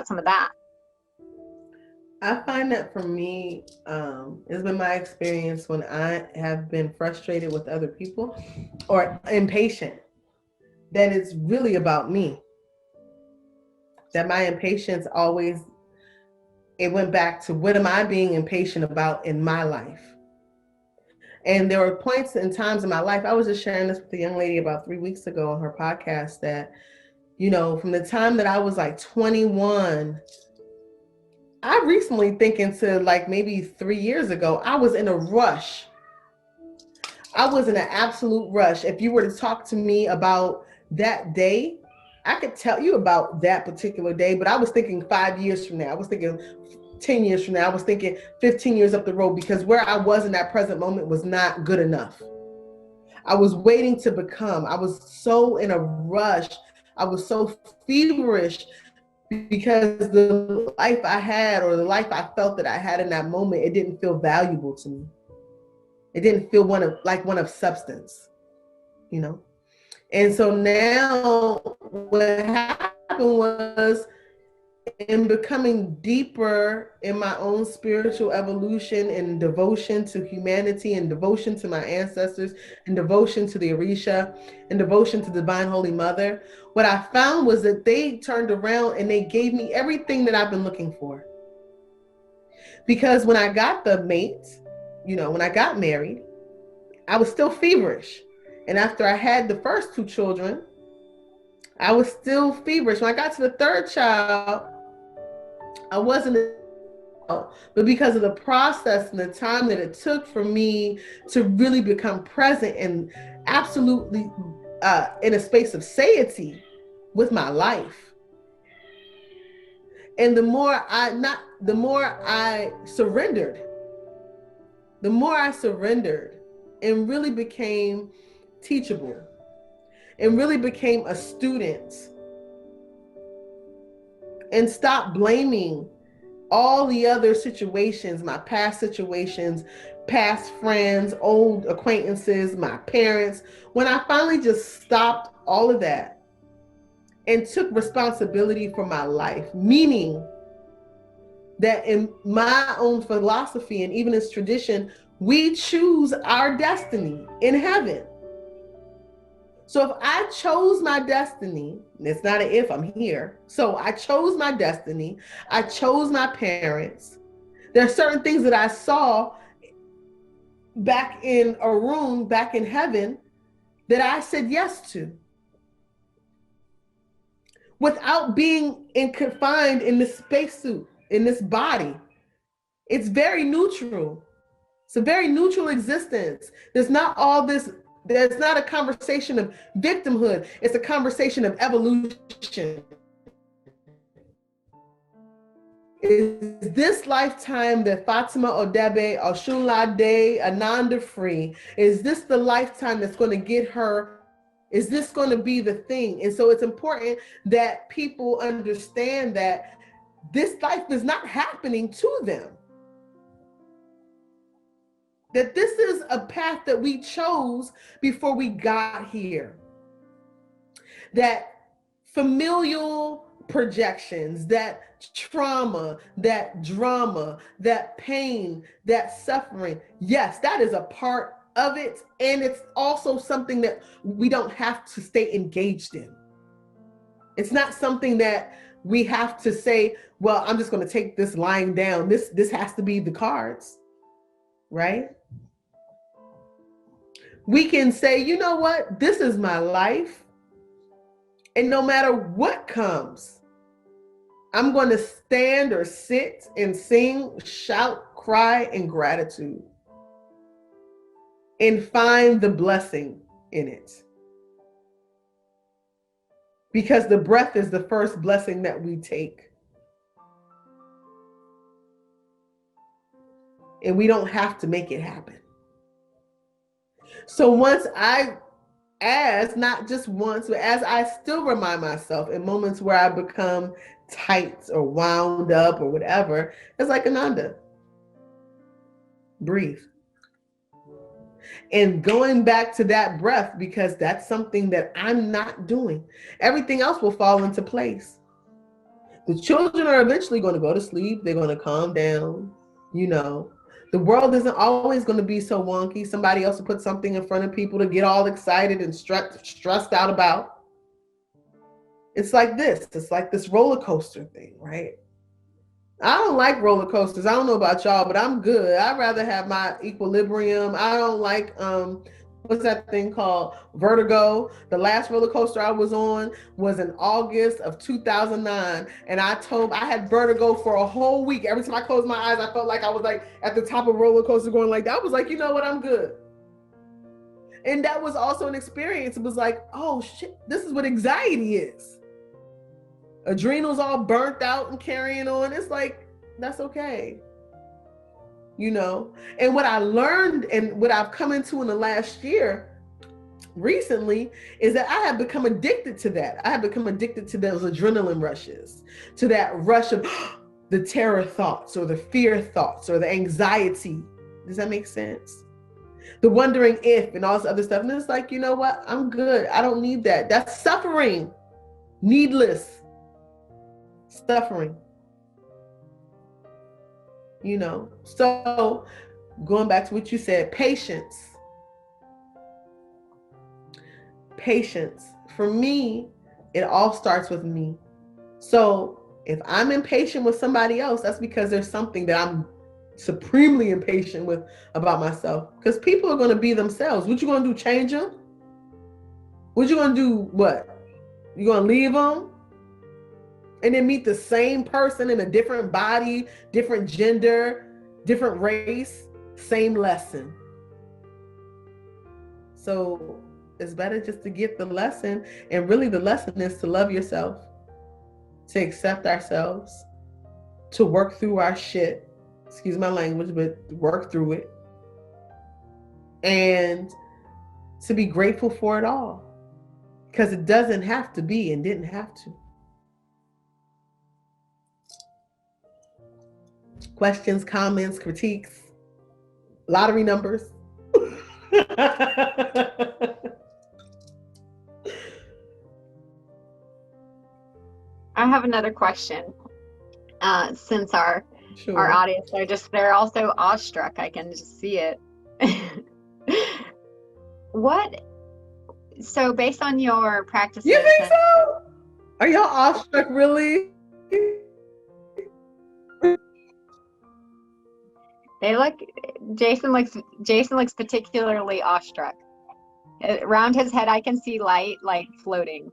some of that. I find that for me, it's been my experience when I have been frustrated with other people or impatient, that it's really about me. That my impatience always, it went back to what am I being impatient about in my life? And there were points and times in my life, I was just sharing this with a young lady about 3 weeks ago on her podcast, that, you know, from the time that I was like 21, I recently thinking to like maybe 3 years ago, I was in a rush. I was in an absolute rush. If you were to talk to me about that day, I could tell you about that particular day, but I was thinking 5 years from now. I was thinking 10 years from now. I was thinking 15 years up the road, because where I was in that present moment was not good enough. I was waiting to become. I was so in a rush. I was so feverish because the life I had, or the life I felt that I had in that moment, it didn't feel valuable to me. It didn't feel one of substance, you know? And so now what happened happened was, in becoming deeper in my own spiritual evolution and devotion to humanity and devotion to my ancestors and devotion to the Orisha and devotion to Divine Holy Mother, what I found was that they turned around and they gave me everything that I've been looking for. Because when I got the mate, when I got married, I was still feverish. And after I had the first two children, I was still feverish. When I got to the third child, I wasn't, but because of the process and the time that it took for me to really become present and absolutely in a space of satiety with my life. And the more I surrendered and really became teachable and really became a student and stopped blaming all the other situations, my past situations, past friends, old acquaintances, my parents. When I finally just stopped all of that and took responsibility for my life, meaning that in my own philosophy and even its tradition, we choose our destiny in heaven. So if I chose my destiny, it's not an if, I'm here. So I chose my destiny. I chose my parents. There are certain things that I saw back in a room, back in heaven, that I said yes to. Without being confined in this spacesuit, in this body. It's very neutral. It's a very neutral existence. There's not a conversation of victimhood. It's a conversation of evolution. Is this lifetime that Fatima Odebe, Oshunlade, Ananda free? Is this the lifetime that's going to get her? Is this going to be the thing? And so it's important that people understand that this life is not happening to them. That this is a path that we chose before we got here. That familial projections, that trauma, that drama, that pain, that suffering, yes, that is a part of it. And it's also something that we don't have to stay engaged in. It's not something that we have to say, well, I'm just going to take this lying down. This has to be the cards, right? We can say, you know what? This is my life. And no matter what comes, I'm going to stand or sit and sing, shout, cry in gratitude and find the blessing in it. Because the breath is the first blessing that we take. And we don't have to make it happen. So not just once, but as I still remind myself in moments where I become tight or wound up or whatever, it's like, Ananda, breathe. And going back to that breath, because that's something that I'm not doing. Everything else will fall into place. The children are eventually going to go to sleep. They're going to calm down, The world isn't always going to be so wonky. Somebody else will put something in front of people to get all excited and stressed out about. It's like this. It's like this roller coaster thing, right? I don't like roller coasters. I don't know about y'all, but I'm good. I'd rather have my equilibrium. I don't like, what's that thing called? Vertigo. The last roller coaster I was on was in August of 2009. And I had vertigo for a whole week. Every time I closed my eyes, I felt like I was like at the top of a roller coaster going like that. I was like, you know what? I'm good. And that was also an experience. It was like, oh shit, this is what anxiety is. Adrenals all burnt out and carrying on. It's like, that's okay. And what I learned and what I've come into in the last year recently is that I have become addicted to that. I have become addicted to those adrenaline rushes, to that rush of the terror thoughts or the fear thoughts or the anxiety. Does that make sense? The wondering if and all this other stuff. And it's like, you know what? I'm good. I don't need that. That's suffering. Needless. suffering. You know, so going back to what you said, patience. Patience. For me, it all starts with me. So if I'm impatient with somebody else, that's because there's something that I'm supremely impatient with about myself. Because people are going to be themselves. What you going to do? Change them? What you going to do? What? You going to leave them? And then meet the same person in a different body, different gender, different race, same lesson. So it's better just to get the lesson. And really the lesson is to love yourself, to accept ourselves, to work through our shit. Excuse my language, but work through it. And to be grateful for it all. Because it doesn't have to be and didn't have to. Questions, comments, critiques, lottery numbers. I have another question. Since our Sure. audience they're also awestruck. I can just see it. So based on your practices. You think so? Are y'all awestruck really? Jason looks particularly awestruck. Around his head I can see light like floating.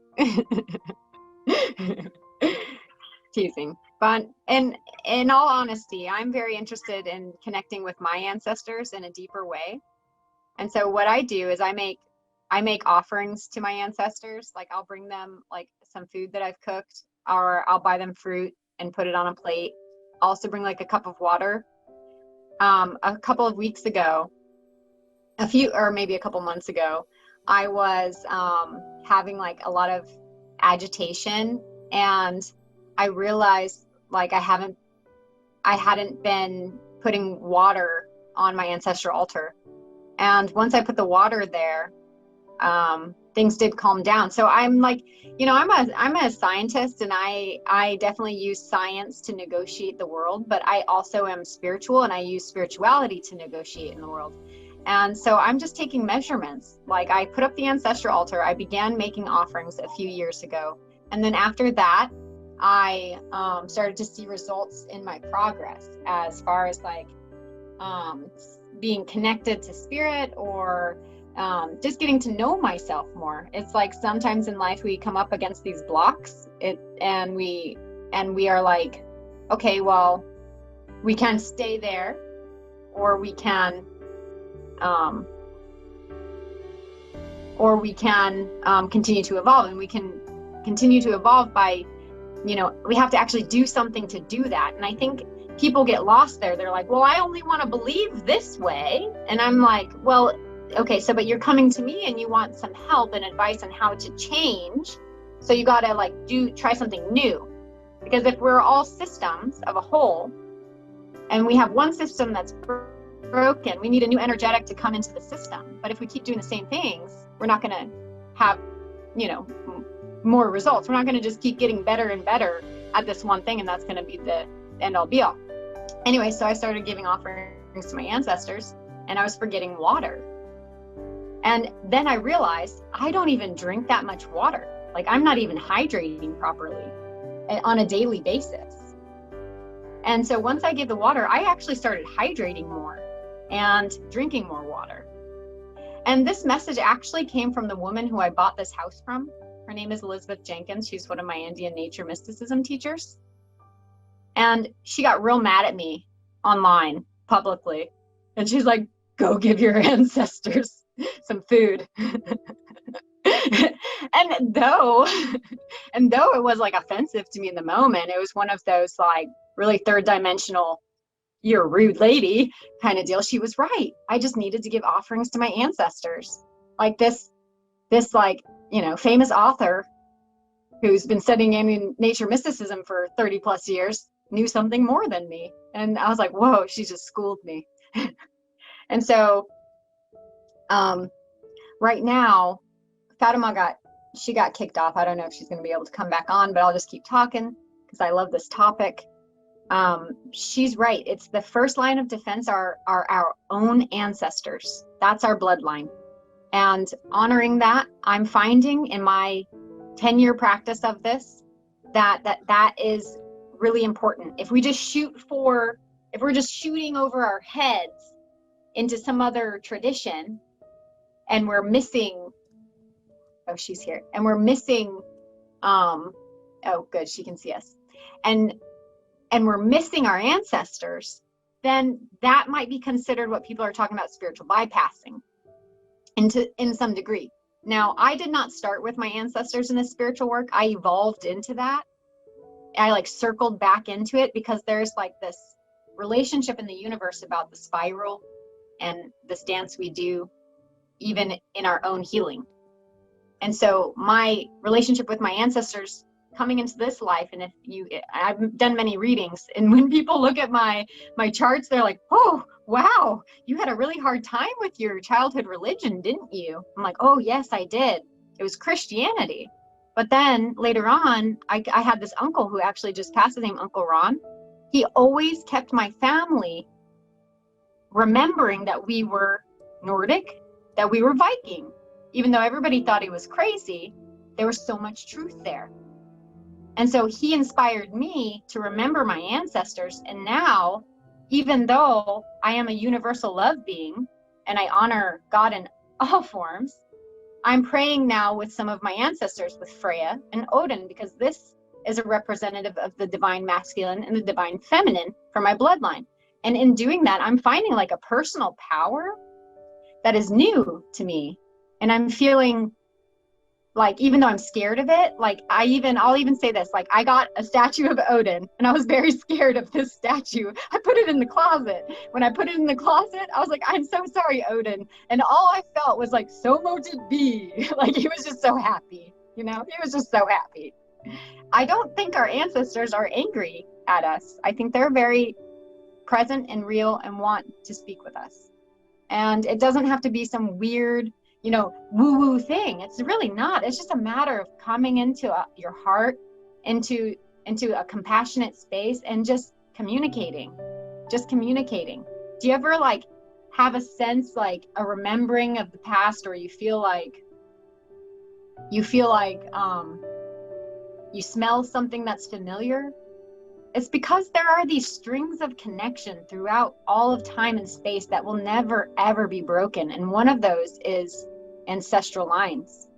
Teasing. But in all honesty, I'm very interested in connecting with my ancestors in a deeper way. And so what I do is I make offerings to my ancestors. Like I'll bring them like some food that I've cooked, or I'll buy them fruit and put it on a plate. I'll also bring like a cup of water. A couple of weeks ago, maybe a couple months ago, I was having like a lot of agitation, and I realized like I hadn't been putting water on my ancestral altar. And once I put the water there, things did calm down. So I'm like, I'm a scientist, and I definitely use science to negotiate the world, but I also am spiritual, and I use spirituality to negotiate in the world. And so I'm just taking measurements. Like I put up the ancestral altar. I began making offerings a few years ago. And then after that, I started to see results in my progress as far as like being connected to spirit, or just getting to know myself more. It's like sometimes in life we come up against these blocks, and we are like, okay, well, we can stay there, or we can continue to evolve. And we can continue to evolve by, we have to actually do something to do that. And I think people get lost there. They're like, well, I only want to believe this way. And I'm like, well, okay, but you're coming to me and you want some help and advice on how to change. So you got to like try something new. Because if we're all systems of a whole, and we have one system that's broken, we need a new energetic to come into the system. But if we keep doing the same things, we're not going to have, more results. We're not going to just keep getting better and better at this one thing, and that's going to be the end all be all. Anyway, so I started giving offerings to my ancestors, and I was forgetting water. And then I realized I don't even drink that much water. Like I'm not even hydrating properly on a daily basis. And so once I gave the water, I actually started hydrating more and drinking more water. And this message actually came from the woman who I bought this house from. Her name is Elizabeth Jenkins. She's one of my Indian nature mysticism teachers. And she got real mad at me online publicly. And she's like, go give your ancestors some food. and though it was like offensive to me in the moment, it was one of those like really third dimensional, you're a rude lady kind of deal. She was right. I just needed to give offerings to my ancestors. Like this like, famous author who's been studying Indian nature mysticism for 30 plus years knew something more than me. And I was like, whoa, she just schooled me. And so right now, Fatima got kicked off. I don't know if she's going to be able to come back on, but I'll just keep talking because I love this topic. She's right. It's the first line of defense are our own ancestors. That's our bloodline. And honoring that, I'm finding in my 10-year practice of this, that is really important. If we're just shooting over our heads into some other tradition, and we're missing, oh, she's here, and we're missing, oh, good, she can see us, and we're missing our ancestors, then that might be considered what people are talking about spiritual bypassing in some degree. Now, I did not start with my ancestors in this spiritual work. I evolved into that. I like circled back into it because there's like this relationship in the universe about the spiral and this dance we do even in our own healing. And so my relationship with my ancestors coming into this life, and I've done many readings, and when people look at my charts, they're like, oh, wow, you had a really hard time with your childhood religion, didn't you? I'm like, oh, yes, I did. It was Christianity. But then later on, I had this uncle who actually just passed, his name Uncle Ron. He always kept my family remembering that we were Nordic, that we were Viking. Even though everybody thought he was crazy, there was so much truth there. And so he inspired me to remember my ancestors. And now, even though I am a universal love being and I honor God in all forms, I'm praying now with some of my ancestors, with Freya and Odin, because this is a representative of the divine masculine and the divine feminine for my bloodline. And in doing that, I'm finding like a personal power that is new to me. And I'm feeling like, even though I'm scared of it, like I'll even say this, like I got a statue of Odin and I was very scared of this statue. I put it in the closet. When I put it in the closet, I was like, I'm so sorry, Odin. And all I felt was like, so mote it be. Like he was just so happy, he was just so happy. I don't think our ancestors are angry at us. I think they're very present and real and want to speak with us. And it doesn't have to be some weird, woo-woo thing. It's really not. It's just a matter of coming into your heart, into a compassionate space and just communicating. Do you ever like have a sense, like a remembering of the past, or you feel like you smell something that's familiar? It's because there are these strings of connection throughout all of time and space that will never, ever be broken. And one of those is ancestral lines.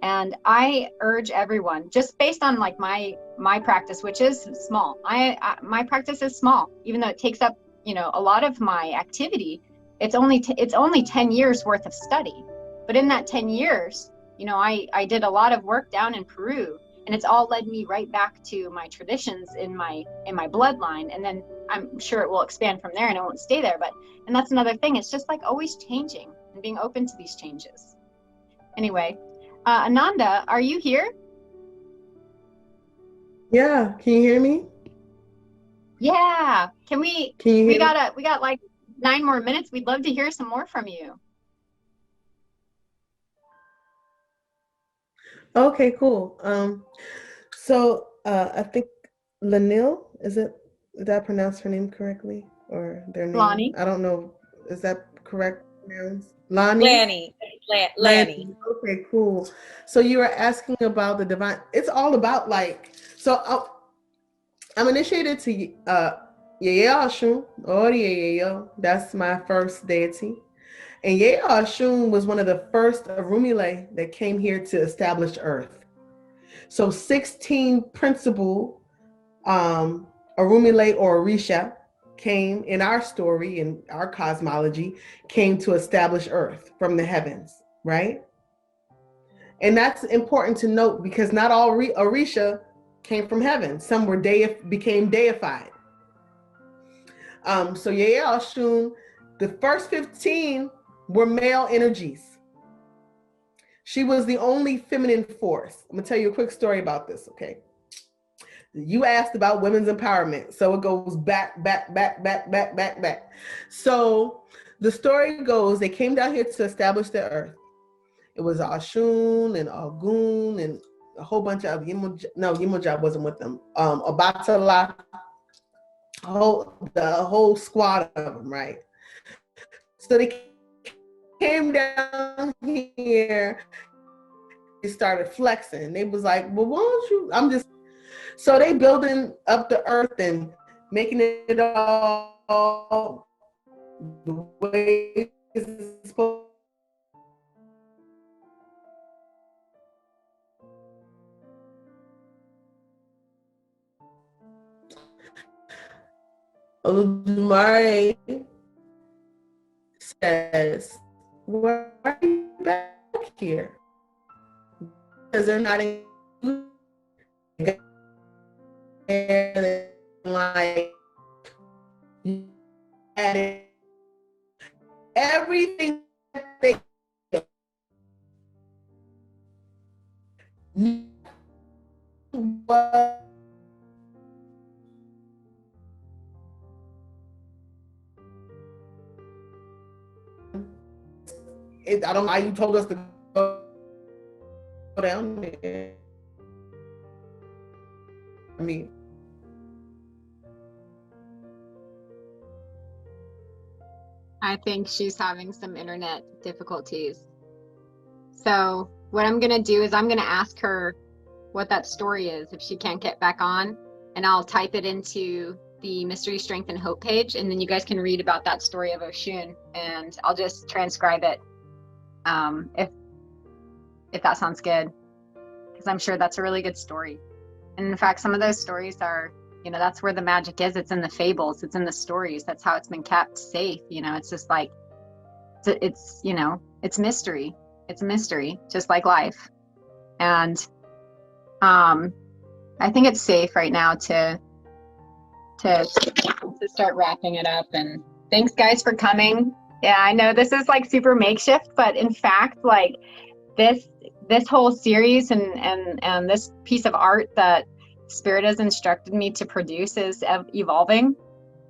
And I urge everyone, just based on like my practice, which is small, my practice is small, even though it takes up, a lot of my activity. It's only 10 years worth of study. But in that 10 years, I did a lot of work down in Peru. And it's all led me right back to my traditions in my bloodline. And then I'm sure it will expand from there and it won't stay there. And that's another thing. It's just like always changing and being open to these changes. Anyway, Ananda, are you here? Yeah. Can you hear me? Yeah. Can you hear we got like 9 more minutes. We'd love to hear some more from you. Okay, cool. So I think Lanil, did I pronounce her name correctly, or their name? Lonnie. I don't know. Is that correct pronounced? Lanny. Lanny. Okay, cool. So you were asking about the divine. It's all about like. So I'm initiated to Yeye Oshun or Yeye. That's my first deity. And Yeye Oshun was one of the first Arumile that came here to establish Earth. So 16 principal Arumile or Orisha came in our story, in our cosmology, came to establish Earth from the heavens, right? And that's important to note because not all Orisha came from heaven. Some became deified. So Yeye Oshun, the first 15 were male energies. She was the only feminine force. I'm gonna tell you a quick story about this, okay? You asked about women's empowerment, so it goes back. So the story goes, they came down here to establish the Earth. It was Oshun and Ogun and a whole bunch of Yemujab wasn't with them. Obatala, the whole squad of them, right? So they came down here. They started flexing. They was like, well, why don't you? So they building up the earth and making it all the way it's supposed. Oludumare says, why are you back here? Because they're not like everything they was I don't know why you told us to go down there. I mean, I think she's having some internet difficulties. So what I'm going to do is I'm going to ask her what that story is if she can't get back on, and I'll type it into the Mystery, Strength, and Hope page, and then you guys can read about that story of Oshun, and I'll just transcribe it if that sounds good, because I'm sure that's a really good story. And in fact, some of those stories are, that's where the magic is. It's in the fables, it's in the stories. That's how it's been kept safe. It's just like, it's mystery. It's a mystery, just like life. And I think it's safe right now to start wrapping it up. And thanks guys for coming. Yeah, I know this is like super makeshift, but in fact, like this whole series and this piece of art that Spirit has instructed me to produce is evolving,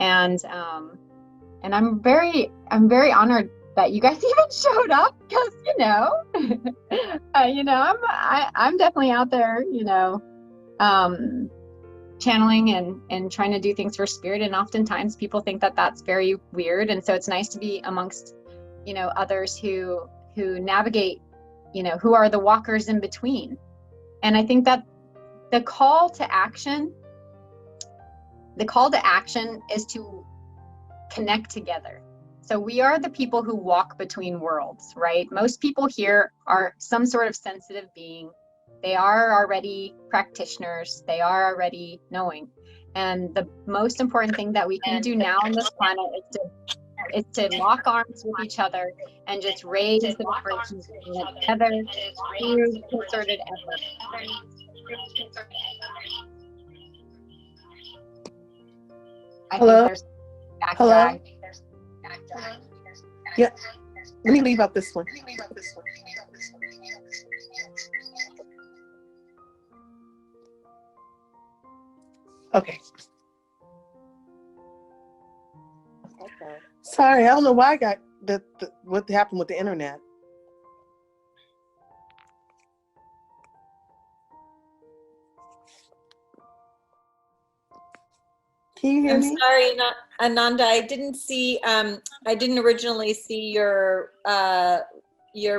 and I'm very honored that you guys even showed up, because I'm definitely out there, channeling and trying to do things for Spirit, and oftentimes people think that that's very weird, and so it's nice to be amongst others who navigate, who are the walkers in between. And I think that the call to action is to connect together. So we are the people who walk between worlds, right? Most people here are some sort of sensitive being. They are already practitioners. They are already knowing. And the most important thing that we can do now on this planet is to lock arms with each other and just raise the vibrations together through concerted effort. Hello? Hello? Hello? Yeah. Let me leave out this one. Okay. Sorry, I don't know why I got what happened with the internet. Can you hear me? I'm sorry, Ananda. I didn't originally see your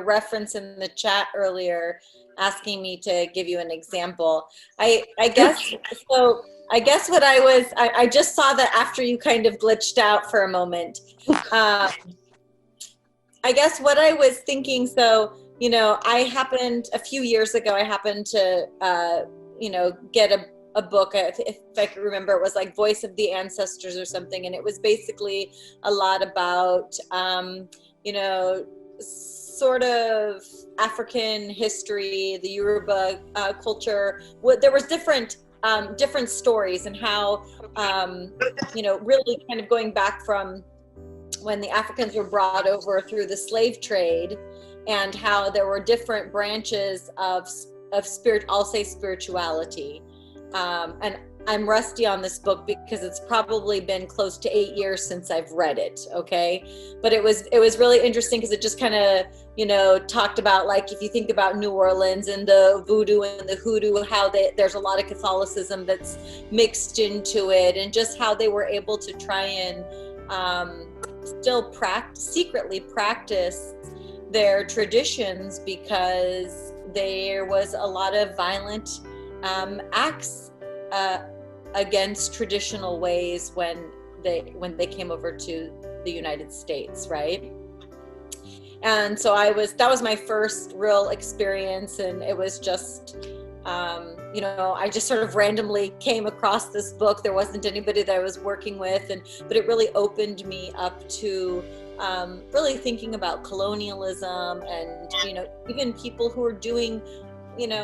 reference in the chat earlier, asking me to give you an example. I guess so. I guess what I just saw that after you kind of glitched out for a moment. I guess what I was thinking. So a few years ago, I happened to get a book, if I could remember, it was like Voice of the Ancestors or something, and it was basically a lot about sort of African history, the Yoruba culture. There was different stories, and how really kind of going back from when the Africans were brought over through the slave trade, and how there were different branches of spirit, I'll say spirituality. And I'm rusty on this book because it's probably been close to 8 years since I've read it. Okay. But it was really interesting because it just kind of, talked about, like, if you think about New Orleans and the voodoo and the hoodoo, how there's a lot of Catholicism that's mixed into it, and just how they were able to try and still secretly practice their traditions, because there was a lot of violent acts against traditional ways when they came over to the United States, right? And so that was my first real experience, and it was just I just sort of randomly came across this book. There wasn't anybody that I was working with, but it really opened me up to really thinking about colonialism, and even people who are doing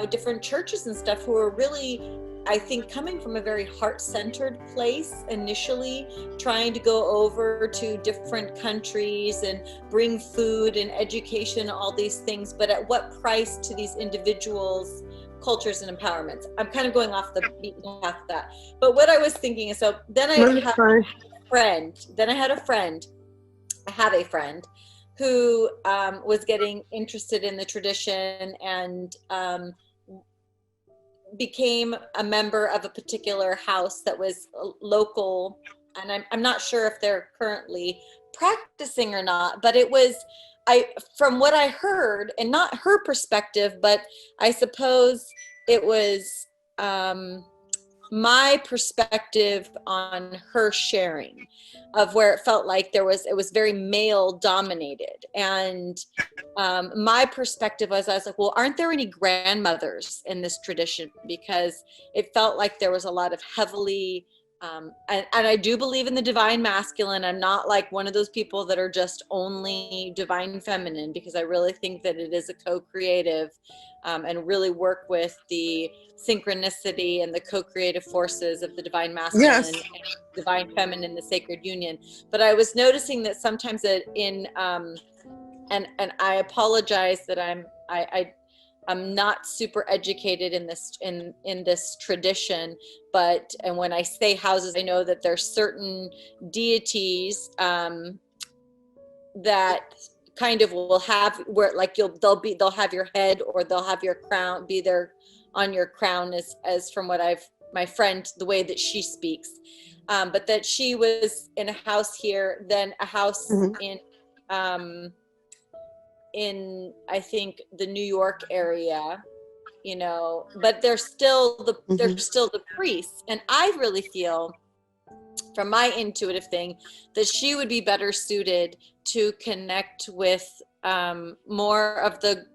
different churches and stuff, who are really, I think, coming from a very heart-centered place initially, trying to go over to different countries and bring food and education, all these things, but at what price to these individuals' cultures and empowerments. I'm kind of going off the beaten path of that. But what I was thinking is, so then I have a friend who was getting interested in the tradition, and became a member of a particular house that was local, and I'm not sure if they're currently practicing or not, but from what I heard, and not her perspective, but I suppose it was my perspective on her sharing of where it felt like it was very male dominated. And my perspective was, I was like, well, aren't there any grandmothers in this tradition? Because it felt like there was a lot of heavily, and I do believe in the divine masculine. I'm not like one of those people that are just only divine feminine, because I really think that it is a co-creative, and really work with the synchronicity and the co-creative forces of the divine masculine, and divine feminine, the sacred union. But I was noticing that sometimes and I apologize that I'm not super educated in this tradition, and when I say houses, I know that there's certain deities that kind of will have, where like they'll have your head, or they'll have your crown be there on your crown, as from what my friend, the way that she speaks, but that she was in a house here, then a house in I think the New York area, but they're still the priests. And I really feel, from my intuitive thing, that she would be better suited to connect with more of the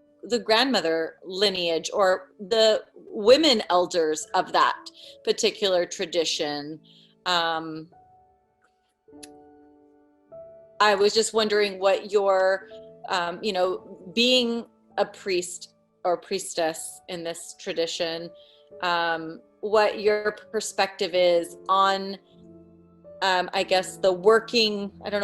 grandmother lineage, or the women elders of that particular tradition. I was just wondering what your, being a priest or priestess in this tradition, what your perspective is on, I guess, the working, I don't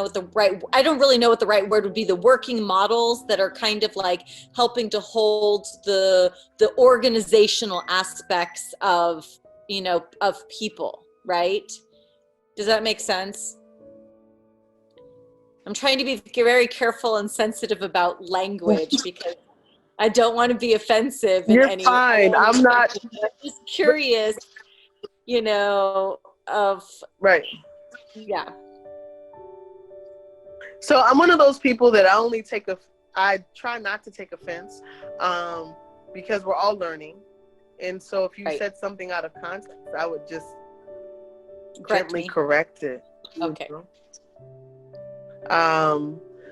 really know what the right word would be, the working models that are kind of like helping to hold the organizational aspects of people, right? Does that make sense? I'm trying to be very careful and sensitive about language, because I don't want to be offensive in any way. You're fine. I'm not. I'm just curious, of. Right. Yeah. So I'm one of those people that I try not to take offense, because we're all learning. And so if you said something out of context, I would just gently correct it. Okay.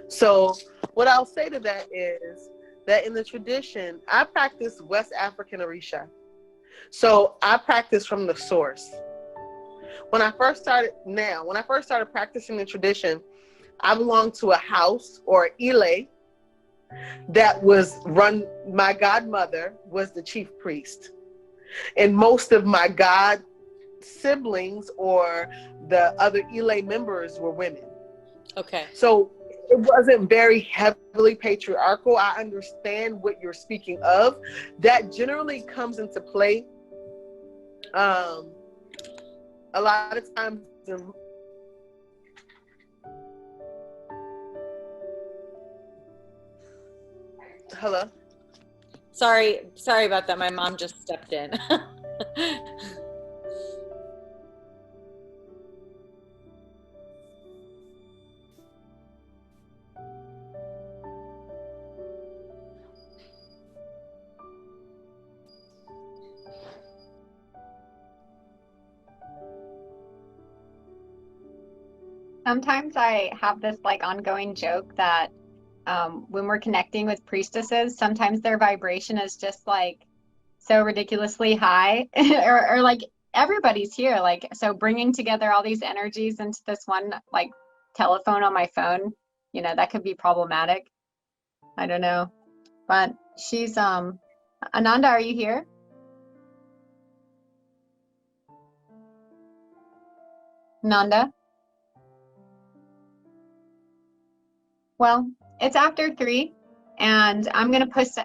So what I'll say to that is that in the tradition, I practice West African Orisha. So I practice from the source. When I first started practicing the tradition, I belonged to a house, or ile, that was run, my godmother was the chief priest. And most of my god siblings, or the other ile members, were women. Okay. So it wasn't very heavily patriarchal. I understand what you're speaking of. That generally comes into play a lot of times, hello. Sorry about that. My mom just stepped in. Sometimes I have this like ongoing joke that when we're connecting with priestesses, sometimes their vibration is just like so ridiculously high, or like everybody's here. Like, so bringing together all these energies into this one like telephone on my phone, you know, that could be problematic. I don't know. But she's Ananda, are you here? Nanda? Well, it's after 3, and I'm gonna post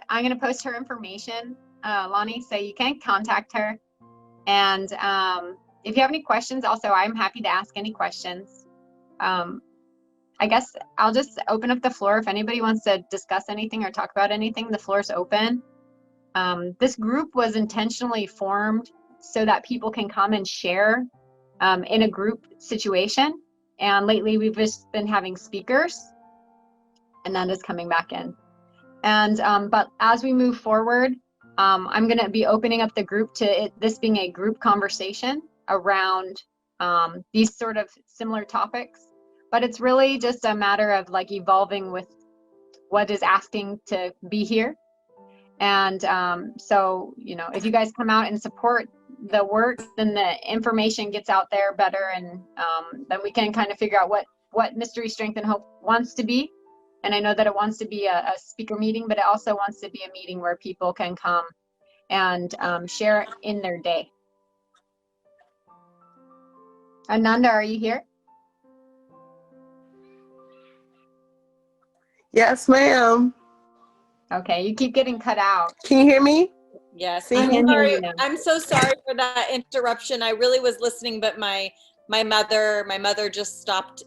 her information, Lonnie, so you can contact her. And if you have any questions, also I'm happy to ask any questions. I guess I'll just open up the floor if anybody wants to discuss anything or talk about anything. The floor's open. This group was intentionally formed so that people can come and share in a group situation. And lately we've just been having speakers. Ananda's coming back in. And but as we move forward, I'm going to be opening up the group to this being a group conversation around these sort of similar topics. But it's really just a matter of like evolving with what is asking to be here. And so, you know, if you guys come out and support the work, then the information gets out there better, and then we can kind of figure out what Mystery, Strength, and Hope wants to be. And I know that it wants to be a speaker meeting, but it also wants to be a meeting where people can come and share in their day. Ananda, are you here? Yes, ma'am. Okay, you keep getting cut out. Can you hear me? Yes, I can hear you now. I'm so sorry for that interruption. I really was listening, but my mother just stopped,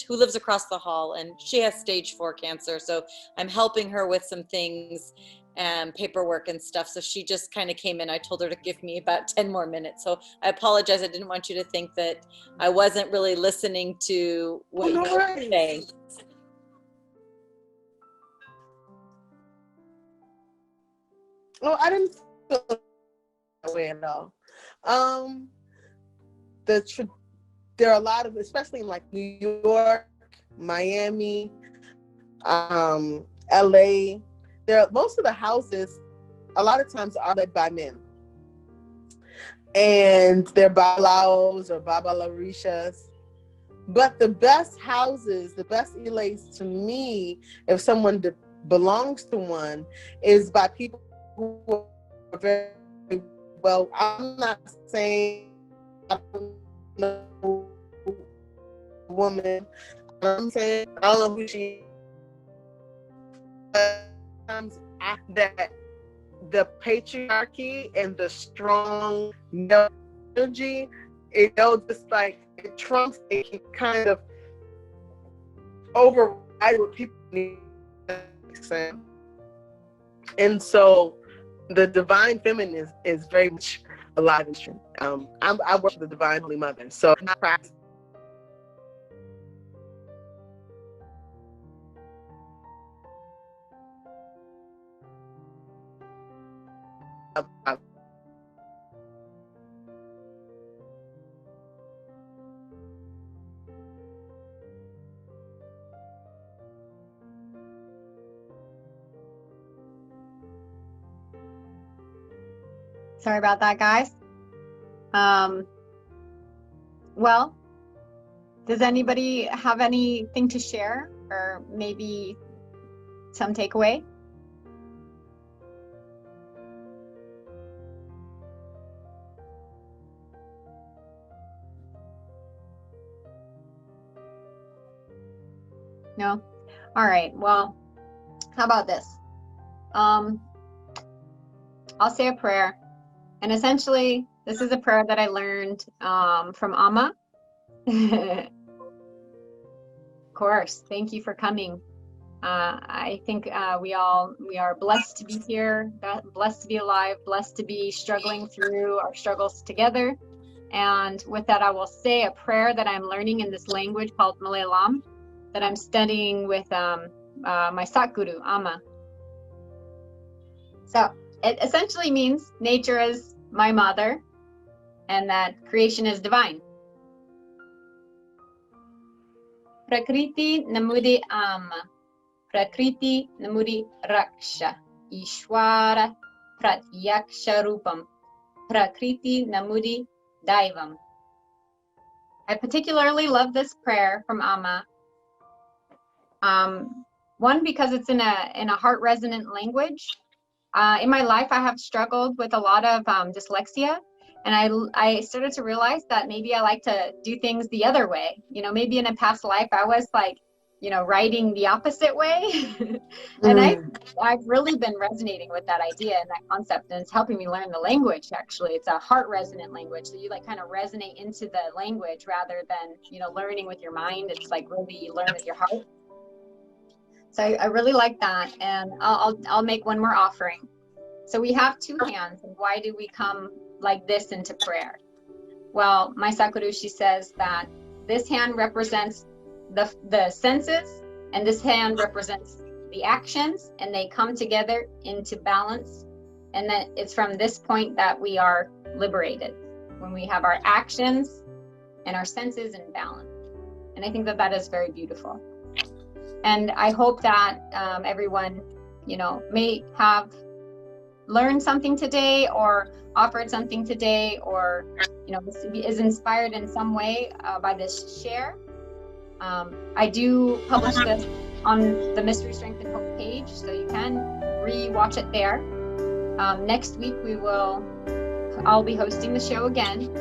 who lives across the hall, and she has stage 4 cancer. So I'm helping her with some things and paperwork and stuff. So she just kind of came in. I told her to give me about 10 more minutes. So I apologize. I didn't want you to think that I wasn't really listening to what you were saying. Oh, I didn't feel that way at all. There are a lot of, especially in like New York, Miami, LA. Most of the houses, a lot of times, are led by men, and they're babalaos or babalarishas. But the best houses, the best elays to me, if someone belongs to one, is by people who are very well. I'm not saying I don't know a woman. I'm saying I don't know who she is. Sometimes that the patriarchy and the strong male energy, just like it trumps, it can kind of override what people need to understand. And so the divine feminine is very much alive and true. I work with the Divine Holy Mother, so I practice. Sorry about that, guys. Well, does anybody have anything to share, or maybe some takeaway? No? All right, well, how about this? I'll say a prayer, and essentially This is a prayer that I learned from Amma. Of course, thank you for coming. I think we are blessed to be here, blessed to be alive, blessed to be struggling through our struggles together. And with that, I will say a prayer that I'm learning in this language called Malayalam that I'm studying with my Satguru, Amma. So it essentially means nature is my mother and that creation is divine. Prakriti namudi Amma. Prakriti namudi Raksha. Ishwara Pratyaksha Rupam. Prakriti namudi Daivam. I particularly love this prayer from Amma. One, because it's in a heart resonant language. In my life, I have struggled with a lot of dyslexia, and I started to realize that maybe I like to do things the other way. You know, maybe in a past life, I was like, you know, writing the opposite way. And I've really been resonating with that idea and that concept, and it's helping me learn the language. Actually, it's a heart resonant language, so you like kind of resonate into the language rather than, you know, learning with your mind. It's like really you learn with your heart. So I really like that, and I'll make one more offering. So we have two hands, and why do we come like this into prayer? Well, my Sakuru, she says that this hand represents the senses, and this hand represents the actions, and they come together into balance. And that it's from this point that we are liberated, when we have our actions and our senses in balance. And I think that that is very beautiful. And I hope that everyone, you know, may have learned something today or offered something today, or, you know, is inspired in some way by this share. I do publish this on the Mystery, Strength, and Hope page, so you can re-watch it there. Next week I'll be hosting the show again.